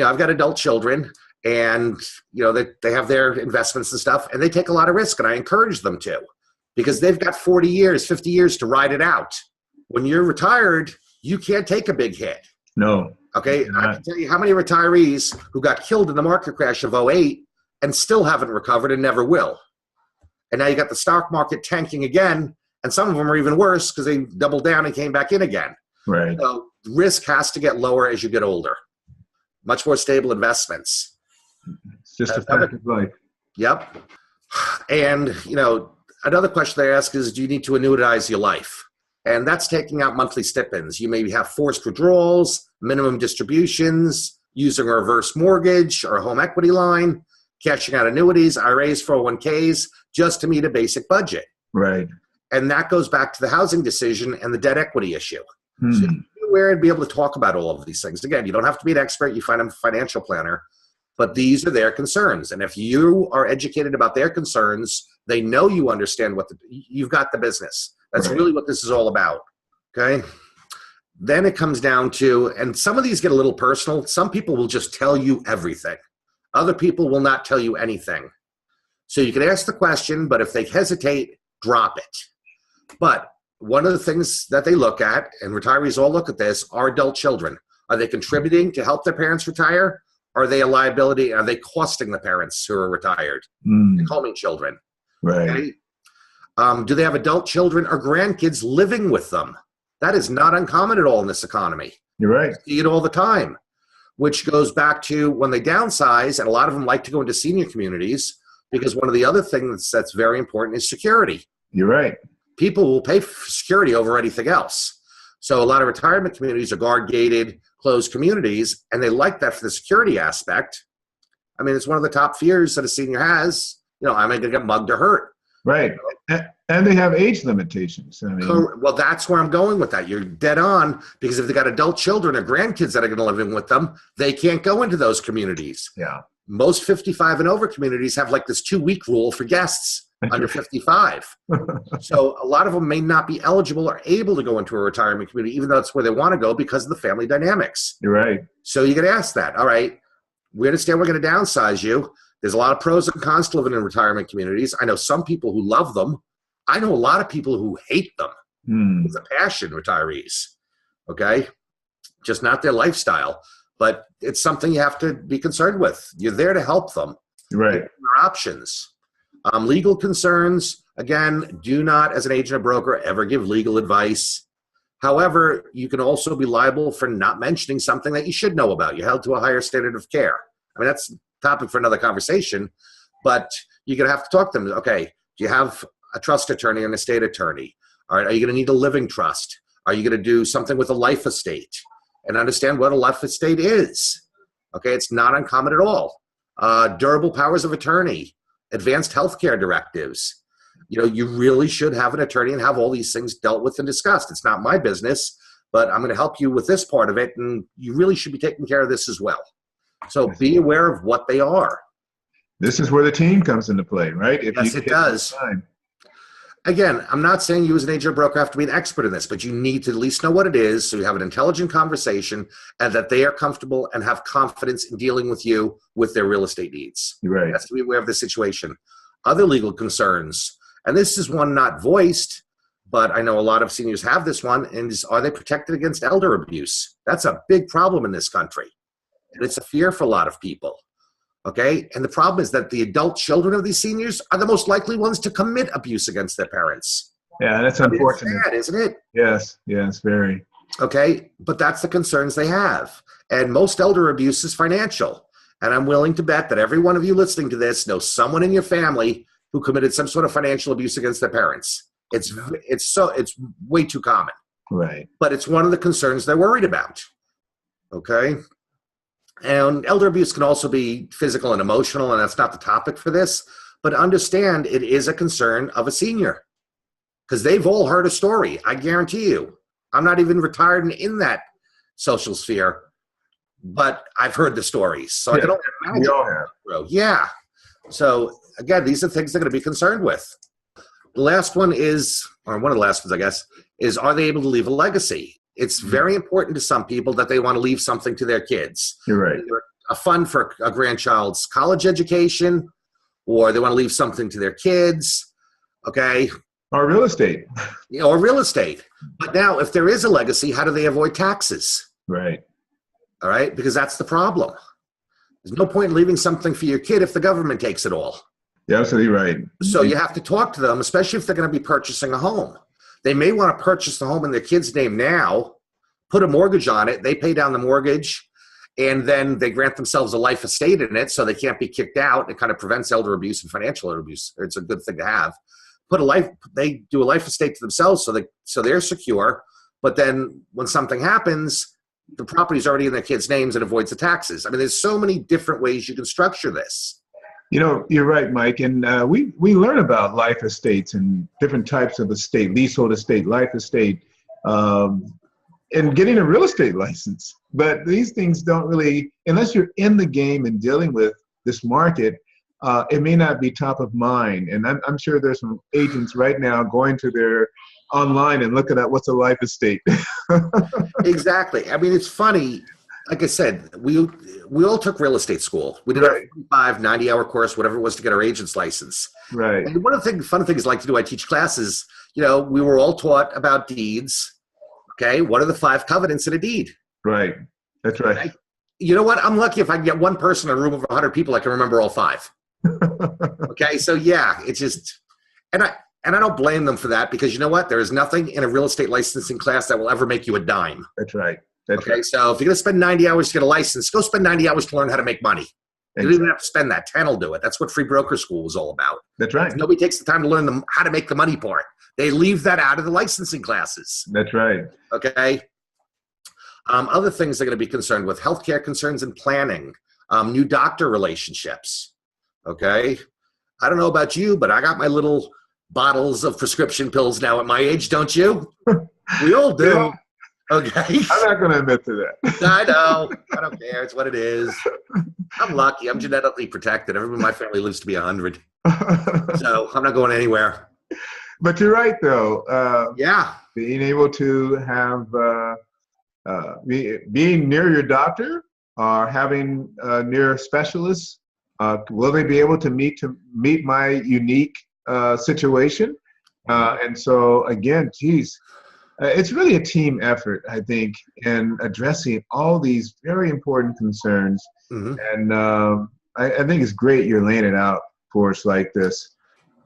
I've got adult children, and they have their investments and stuff, and they take a lot of risk, and I encourage them to, because they've got 40 years, 50 years to ride it out. When you're retired, you can't take a big hit. No. Okay, I can tell you how many retirees who got killed in the market crash of '08 and still haven't recovered and never will. And now you got the stock market tanking again, and some of them are even worse because they doubled down and came back in again. Right. So risk has to get lower as you get older. Much more stable investments. It's just a fact of life. Yep. And, another question they ask is, do you need to annuitize your life? And that's taking out monthly stipends. You maybe have forced withdrawals, minimum distributions, using a reverse mortgage or a home equity line, cashing out annuities, IRAs, 401ks, just to meet a basic budget. Right. And that goes back to the housing decision and the debt equity issue. So you be aware and be able to talk about all of these things. Again, you don't have to be an expert. You find a financial planner. But these are their concerns. And if you are educated about their concerns, they know you understand you've got the business. That's really what this is all about. Okay. Then it comes down to, and some of these get a little personal. Some people will just tell you everything. Other people will not tell you anything. So you can ask the question, but if they hesitate, drop it. But one of the things that they look at, and retirees all look at this, are adult children. Are they contributing to help their parents retire? Are they a liability? Are they costing the parents who are retired? Homing children. Right. Okay? Do they have adult children or grandkids living with them? That is not uncommon at all in this economy. You're right. You see it all the time, which goes back to when they downsize, and a lot of them like to go into senior communities, because one of the other things that's very important is security. You're right. People will pay for security over anything else. So a lot of retirement communities are guard-gated, closed communities, and they like that for the security aspect. I mean, it's one of the top fears that a senior has. Am I going to get mugged or hurt? Right. And they have age limitations. Well, that's where I'm going with that. You're dead on, because if they got adult children or grandkids that are going to live in with them, they can't go into those communities. Yeah. Most 55 and over communities have like this 2-week rule for guests under 55. So a lot of them may not be eligible or able to go into a retirement community, even though it's where they want to go because of the family dynamics. You're right. So you get asked that. All right, we understand we're going to downsize you. There's a lot of pros and cons to living in retirement communities. I know some people who love them. I know a lot of people who hate them. It's a passion, retirees. Okay? Just not their lifestyle. But it's something you have to be concerned with. You're there to help them. Right. Your options. Legal concerns, again, do not, as an agent or broker, ever give legal advice. However, you can also be liable for not mentioning something that you should know about. You're held to a higher standard of care. I mean, that's a topic for another conversation, but you're going to have to talk to them. Okay, do you have a trust attorney and an estate attorney? All right, are you going to need a living trust? Are you going to do something with a life estate? And understand what a life estate is. Okay, it's not uncommon at all. Durable powers of attorney, advanced healthcare directives. You really should have an attorney and have all these things dealt with and discussed. It's not my business, but I'm going to help you with this part of it, and you really should be taking care of this as well. So be aware of what they are. This is where the team comes into play, right? Yes, it does. Again, I'm not saying you as an agent or broker have to be an expert in this, but you need to at least know what it is so you have an intelligent conversation and that they are comfortable and have confidence in dealing with you with their real estate needs. You're right. That's to be aware of the situation. Other legal concerns, and this is one not voiced, but I know a lot of seniors have this one, and are they protected against elder abuse? That's a big problem in this country, and it's a fear for a lot of people. Okay, and the problem is that the adult children of these seniors are the most likely ones to commit abuse against their parents. Yeah, that's unfortunate. It's sad, isn't it? Yes, very. Okay, but that's the concerns they have. And most elder abuse is financial. And I'm willing to bet that every one of you listening to this knows someone in your family who committed some sort of financial abuse against their parents. It's way too common. Right. But it's one of the concerns they're worried about. Okay. And elder abuse can also be physical and emotional, and that's not the topic for this. But understand it is a concern of a senior because they've all heard a story. I guarantee you. I'm not even retired and in that social sphere, but I've heard the stories. So I can only imagine. We all have. Yeah. So again, these are things they're going to be concerned with. The last one is, or one of the last ones, I guess, is are they able to leave a legacy? It's very important to some people that they want to leave something to their kids. You're right. Either a fund for a grandchild's college education, or they want to leave something to their kids, okay? Or real estate. Or real estate. But now, if there is a legacy, how do they avoid taxes? Right. All right? Because that's the problem. There's no point in leaving something for your kid if the government takes it all. You're absolutely right. So you have to talk to them, especially if they're going to be purchasing a home. They may want to purchase the home in their kid's name now, put a mortgage on it, they pay down the mortgage, and then they grant themselves a life estate in it so they can't be kicked out. It kind of prevents elder abuse and financial abuse. It's a good thing to have. They do a life estate to themselves so they're secure, but then when something happens, the property's already in their kids' names and avoids the taxes. I mean, there's so many different ways you can structure this. You know, you're right, Mike. And we learn about life estates and different types of estate, leasehold estate, life estate, and getting a real estate license. But these things don't really, unless you're in the game and dealing with this market, it may not be top of mind. And I'm sure there's some agents right now going to their online and looking at what's a life estate. Exactly. I mean, it's funny. Like I said, we all took real estate school. We did our 45, 90-hour course, whatever it was, to get our agent's license. Right. And one of the fun things I like to do, I teach classes, we were all taught about deeds. Okay, what are the 5 covenants in a deed? Right. That's right. You know what? I'm lucky if I can get one person in a room of 100 people, I can remember all 5. Okay, so yeah, it's just, and I don't blame them for that because you know what? There is nothing in a real estate licensing class that will ever make you a dime. That's right. That's okay, right. so if you're going to spend 90 hours to get a license, go spend 90 hours to learn how to make money. You don't even have to spend that. 10 will do it. That's what free broker school was all about. That's right. Nobody takes the time to learn how to make the money part. They leave that out of the licensing classes. That's right. Okay. Other things they're going to be concerned with: healthcare concerns and planning, new doctor relationships. Okay. I don't know about you, but I got my little bottles of prescription pills now at my age, don't you? We all do. Yeah. Okay. I'm not going to admit to that. I know. I don't care. It's what it is. I'm lucky. I'm genetically protected. Everyone in my family lives to be 100. So I'm not going anywhere. But you're right, though. Yeah. Being able to have, being near your doctor or having near specialists, will they be able to meet my unique situation? And so, again, geez. It's really a team effort, I think, in addressing all these very important concerns. Mm-hmm. And I think it's great you're laying it out for us like this.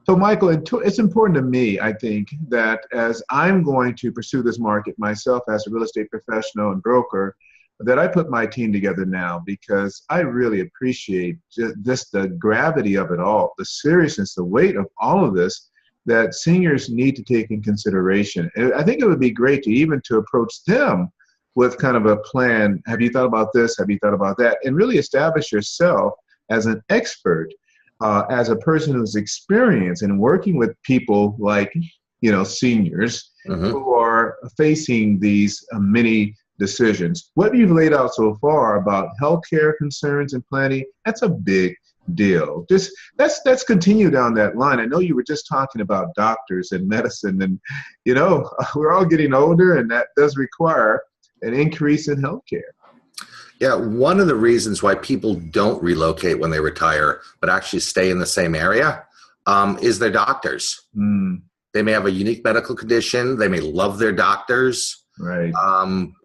So, Michael, it's important to me, I think, that as I'm going to pursue this market myself as a real estate professional and broker, that I put my team together now because I really appreciate just the gravity of it all, the seriousness, the weight of all of this that seniors need to take in consideration. And I think it would be great to approach them with kind of a plan. Have you thought about this? Have you thought about that? And really establish yourself as an expert, as a person who's experienced in working with people like, seniors mm-hmm. who are facing these many decisions. What you've laid out so far about healthcare concerns and planning, that's a big deal. Just let's continue down that line. I know you were just talking about doctors and medicine, and we're all getting older, and that does require an increase in healthcare. Yeah, one of the reasons why people don't relocate when they retire, but actually stay in the same area, is their doctors. Mm. They may have a unique medical condition. They may love their doctors. Right.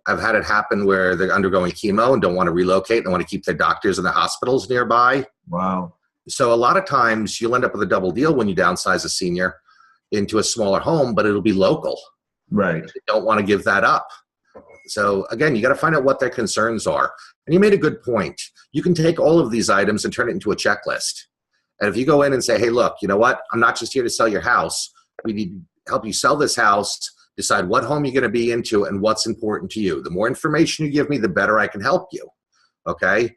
I've had it happen where they're undergoing chemo and don't want to relocate and want to keep their doctors in the hospitals nearby. Wow. So a lot of times you'll end up with a double deal when you downsize a senior into a smaller home, but it'll be local. Right. They don't want to give that up. So again, you got to find out what their concerns are. And you made a good point. You can take all of these items and turn it into a checklist. And if you go in and say, hey, look, you know what? I'm not just here to sell your house. We need help you sell this house, decide what home you're going to be into and what's important to you. The more information you give me, the better I can help you. Okay?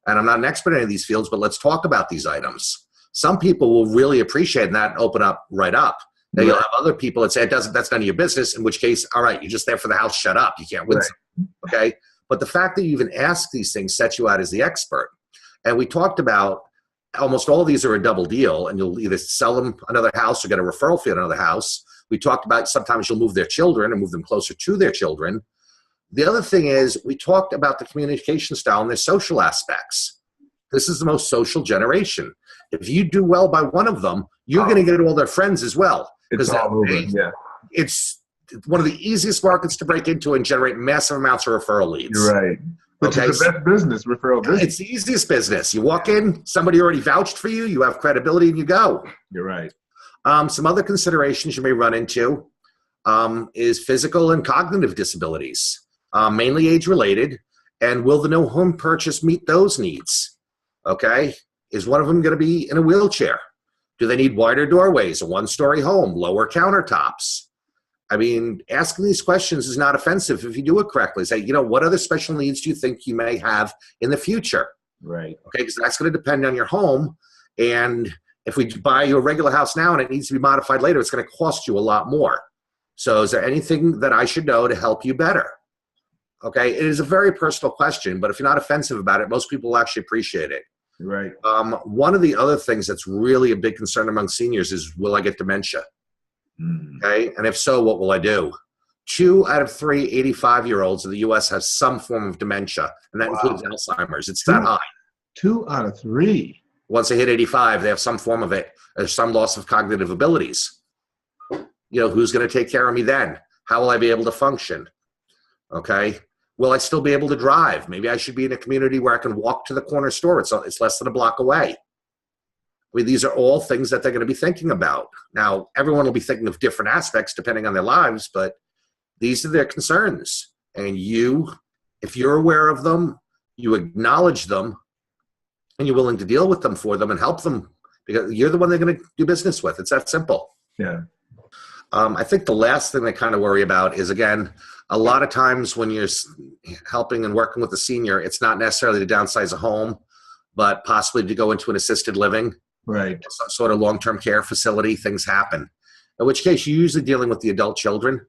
And I'm not an expert in any of these fields, but let's talk about these items. Some people will really appreciate that and open up right up. Then you'll have other people that say, that's none of your business, in which case, all right, you're just there for the house, shut up. You can't win. Right. Okay? But the fact that you even ask these things sets you out as the expert. And we talked about almost all of these are a double deal, and you'll either sell them another house or get a referral fee on another house. We talked about sometimes you'll move their children and move them closer to their children. The other thing is we talked about the communication style and their social aspects. This is the most social generation. If you do well by one of them, you're going to get all their friends as well. It's all moving, yeah. It's one of the easiest markets to break into and generate massive amounts of referral leads. You're right. Which is the best business, referral business. It's the easiest business. You walk in, somebody already vouched for you, you have credibility, and you go. You're right. Some other considerations you may run into is physical and cognitive disabilities, mainly age-related. And will the no home purchase meet those needs? Okay. Is one of them going to be in a wheelchair? Do they need wider doorways, a one-story home, lower countertops? I mean, asking these questions is not offensive if you do it correctly. Say, what other special needs do you think you may have in the future? Right. Okay, because that's going to depend on your home. And if we buy you a regular house now and it needs to be modified later, it's going to cost you a lot more. So is there anything that I should know to help you better? Okay, it is a very personal question, but if you're not offensive about it, most people will actually appreciate it. Right. One of the other things that's really a big concern among seniors is, will I get dementia? Okay, and if so, what will I do? 2 out of 3 85-year-olds in the U.S. have some form of dementia, and that includes Alzheimer's. It's that high. 2 out of 3. Once they hit 85, they have some form of it. There's some loss of cognitive abilities. Who's going to take care of me then? How will I be able to function? Okay. Will I still be able to drive? Maybe I should be in a community where I can walk to the corner store. It's less than a block away. I mean, these are all things that they're going to be thinking about. Now, everyone will be thinking of different aspects depending on their lives, but these are their concerns. And if you're aware of them, you acknowledge them, and you're willing to deal with them for them and help them, because you're the one they're going to do business with. It's that simple. Yeah. I think the last thing they kind of worry about is, again, a lot of times when you're helping and working with a senior, it's not necessarily to downsize a home, but possibly to go into an assisted living, right? Some sort of long-term care facility. Things happen. In which case, you're usually dealing with the adult children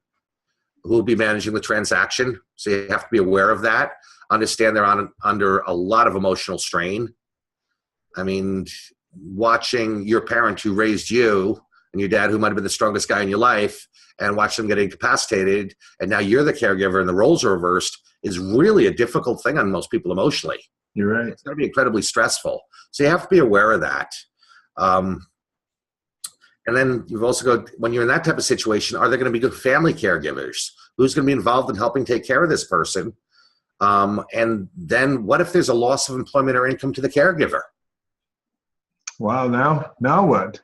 who will be managing the transaction. So you have to be aware of that. Understand they're under a lot of emotional strain. I mean, watching your parent who raised you and your dad, who might have been the strongest guy in your life, and watch them get incapacitated, and now you're the caregiver and the roles are reversed, is really a difficult thing on most people emotionally. You're right. It's going to be incredibly stressful. So you have to be aware of that. And then you've also got, when you're in that type of situation, are there going to be good family caregivers? Who's going to be involved in helping take care of this person? And then what if there's a loss of employment or income to the caregiver? Wow, now what?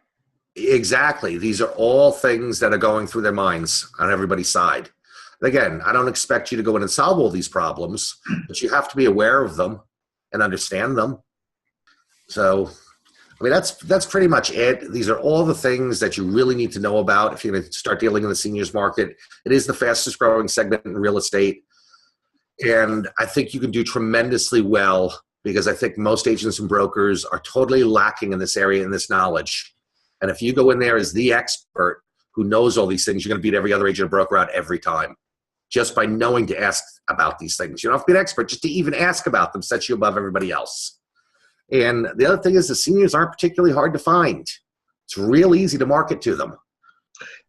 Exactly. These are all things that are going through their minds on everybody's side. Again, I don't expect you to go in and solve all these problems, but you have to be aware of them and understand them. So, I mean, that's pretty much it. These are all the things that you really need to know about if you're going to start dealing in the seniors market. It is the fastest growing segment in real estate. And I think you can do tremendously well, because I think most agents and brokers are totally lacking in this area, in this knowledge. And if you go in there as the expert who knows all these things, you're going to beat every other agent or broker out every time, just by knowing to ask about these things. You don't have to be an expert. Just to even ask about them sets you above everybody else. And the other thing is, the seniors aren't particularly hard to find. It's real easy to market to them.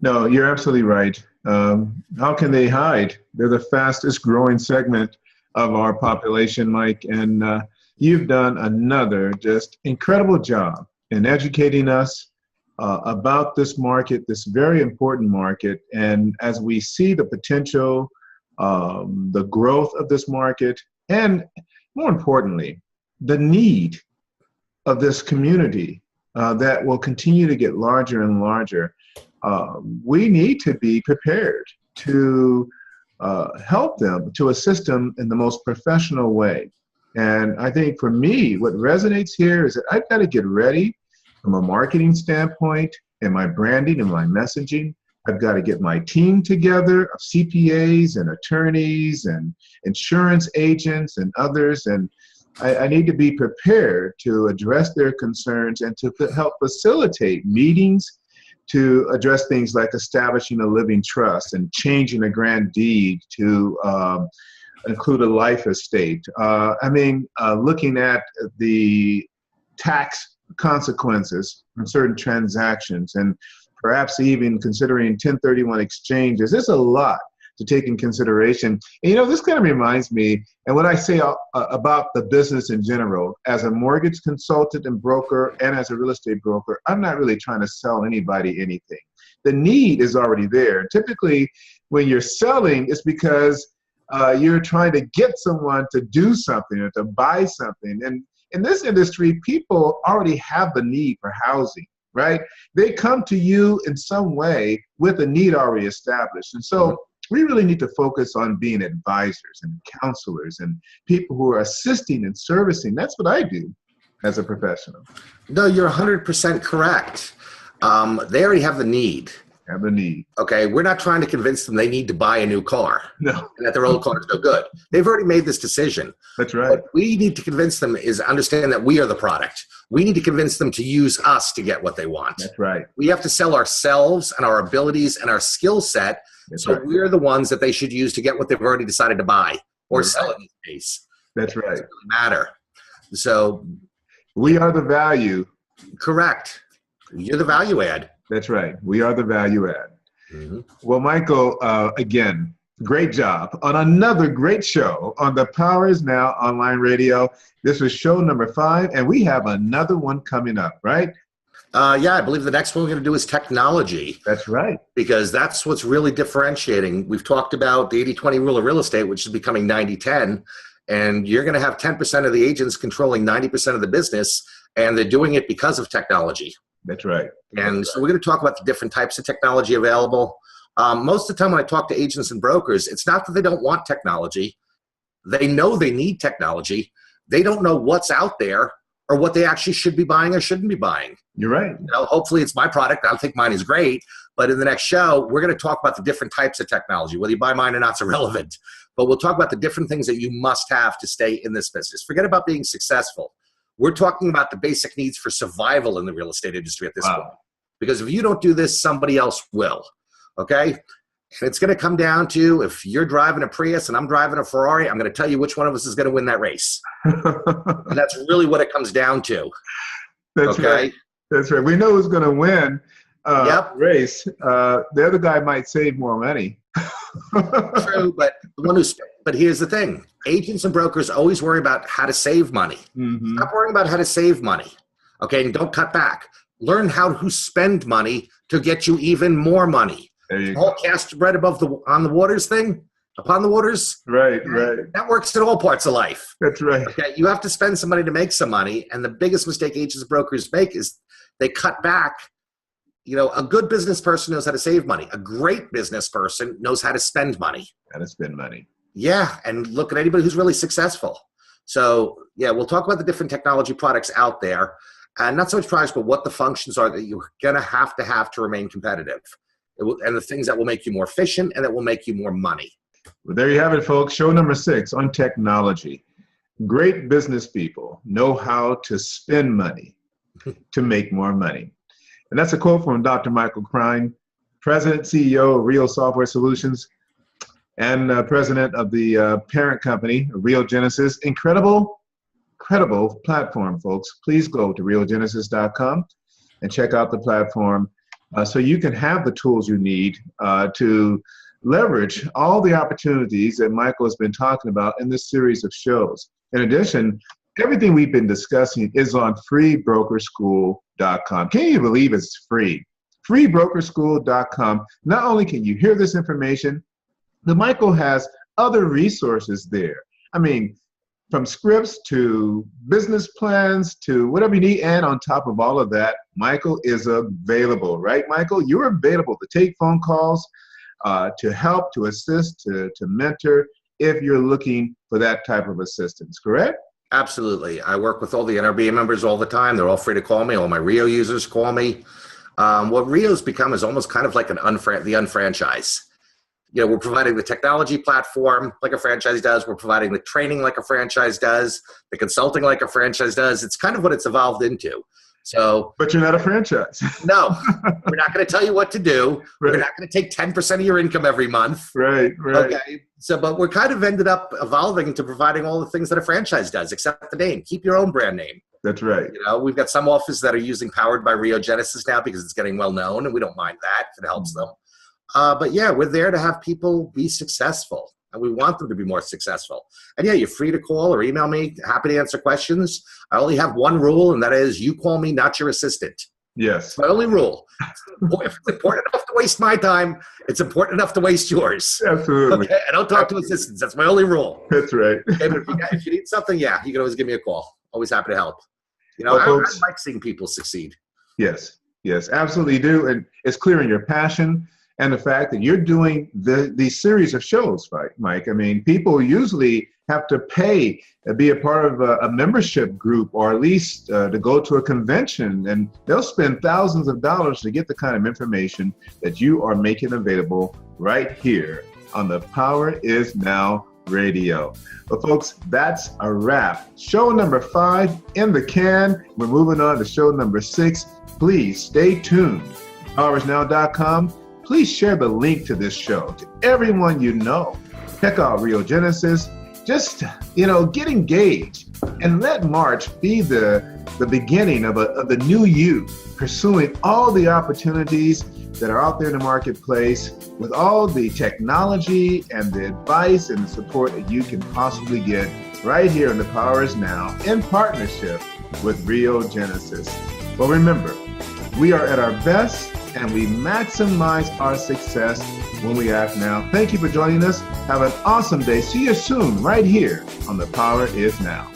No, you're absolutely right. How can they hide? They're the fastest growing segment of our population, Mike. And you've done another just incredible job in educating us about this market, this very important market. And as we see the potential, the growth of this market, and more importantly, the need of this community that will continue to get larger and larger, we need to be prepared to help them, to assist them in the most professional way. And I think for me, what resonates here is that I've got to get ready from a marketing standpoint and my branding and my messaging I've got to get my team together of CPAs and attorneys and insurance agents and others. And I need to be prepared to address their concerns and to help facilitate meetings to address things like establishing a living trust and changing a grant deed to include a life estate. Looking at the tax consequences from certain transactions and perhaps even considering 1031 exchanges. There's a lot to take in consideration. And, this kind of reminds me, and what I say about the business in general, as a mortgage consultant and broker and as a real estate broker, I'm not really trying to sell anybody anything. The need is already there. Typically, when you're selling, it's because you're trying to get someone to do something or to buy something. And in this industry, people already have the need for housing, right? They come to you in some way with a need already established. And so we really need to focus on being advisors and counselors and people who are assisting and servicing. That's what I do as a professional. No, you're 100% correct. They already have the need. Have a need. Okay, we're not trying to convince them they need to buy a new car. No. And that their old car is no good. They've already made this decision. That's right. What we need to convince them is understand that we are the product. We need to convince them to use us to get what they want. That's right. We have to sell ourselves and our abilities and our skill set. That's so right. we're the ones that they should use to get what they've already decided to buy or sell in this case. That's right. It doesn't really matter. So we are the value. Correct. You're the value add. That's right. We are the value add. Mm-hmm. Well, Michael, again, great job on another great show on the Power is Now online radio. This was show number 5, and we have another one coming up, right? Yeah, I believe the next one we're going to do is technology. That's right. Because that's what's really differentiating. We've talked about the 80-20 rule of real estate, which is becoming 90-10, and you're going to have 10% of the agents controlling 90% of the business, and they're doing it because of technology. That's right. And so we're going to talk about the different types of technology available. Most of the time when I talk to agents and brokers, it's not that they don't want technology. They know they need technology. They don't know what's out there or what they actually should be buying or shouldn't be buying. You're right. Hopefully it's my product. I think mine is great. But in the next show, we're going to talk about the different types of technology. Whether you buy mine or not is irrelevant. But we'll talk about the different things that you must have to stay in this business. Forget about being successful. We're talking about the basic needs for survival in the real estate industry at this point. Because if you don't do this, somebody else will. Okay? It's going to come down to if you're driving a Prius and I'm driving a Ferrari, I'm going to tell you which one of us is going to win that race. And that's really what it comes down to. That's right. That's right. We know who's going to win race. The other guy might save more money. True, but here's the thing. Agents and brokers always worry about how to save money. Mm-hmm. Stop worrying about how to save money. Okay, and don't cut back. Learn how to spend money to get you even more money. There you the go. whole cast bread above upon the waters. Right. That works in all parts of life. That's right. Okay, you have to spend some money to make some money, and the biggest mistake agents and brokers make is they cut back. A good business person knows how to save money. A great business person knows how to spend money. How to spend money. Yeah, and look at anybody who's really successful. So, yeah, we'll talk about the different technology products out there, and not so much products, but what the functions are that you're going to have to remain competitive, and the things that will make you more efficient and that will make you more money. Well, there you have it, folks. Show number 6 on technology. Great business people know how to spend money to make more money. And that's a quote from Dr. Michael Krein, President, CEO of Real Software Solutions, and President of the parent company, Real Genesis. Incredible platform, folks. Please go to realgenesis.com and check out the platform so you can have the tools you need to leverage all the opportunities that Michael has been talking about in this series of shows. In addition, everything we've been discussing is on freebrokerschool.com. Can you believe it's free? Freebrokerschool.com. Not only can you hear this information, but Michael has other resources there. I mean, from scripts to business plans to whatever you need. And on top of all of that, Michael is available, right, Michael? You're available to take phone calls, to help, to assist, to mentor if you're looking for that type of assistance, correct? Absolutely. I work with all the NRBA members all the time. They're all free to call me. All my Rio users call me. What Rio's become is almost kind of like the unfranchise. We're providing the technology platform like a franchise does. We're providing the training like a franchise does, the consulting like a franchise does. It's kind of what it's evolved into. So, but you're not a franchise. No, we're not going to tell you what to do. Right. We're not going to take 10% of your income every month. Right. Okay. So, but we're kind of ended up evolving into providing all the things that a franchise does, except the name. Keep your own brand name. That's right. We've got some offices that are using Powered by Rio Genesis now because it's getting well known, and we don't mind that if it helps them. But yeah, we're there to have people be successful, and we want them to be more successful. And yeah, you're free to call or email me. Happy to answer questions. I only have one rule, and that is you call me, not your assistant. Yes. It's my only rule. If it's important enough to waste my time, it's important enough to waste yours. Absolutely. Okay? I don't talk to assistants. That's my only rule. That's right. Okay, but if you need something, yeah, you can always give me a call. Always happy to help. Well, I folks, like seeing people succeed. Yes, absolutely do. And it's clear in your passion and the fact that you're doing these series of shows, right, Mike? I mean, people usually have to pay to be a part of a membership group, or at least to go to a convention, and they'll spend thousands of dollars to get the kind of information that you are making available right here on the Power Is Now Radio. But folks, that's a wrap. Show number 5 in the can. We're moving on to show number 6. Please stay tuned. PowersNow.com. Please share the link to this show to everyone you know. Check out Rio Genesis. Just, get engaged and let March be the beginning of the new you, pursuing all the opportunities that are out there in the marketplace with all the technology and the advice and the support that you can possibly get right here in the Power Is Now in partnership with Rio Genesis. Well, remember, we are at our best and we maximize our success when we act now. Thank you for joining us. Have an awesome day. See you soon right here on The Power Is Now.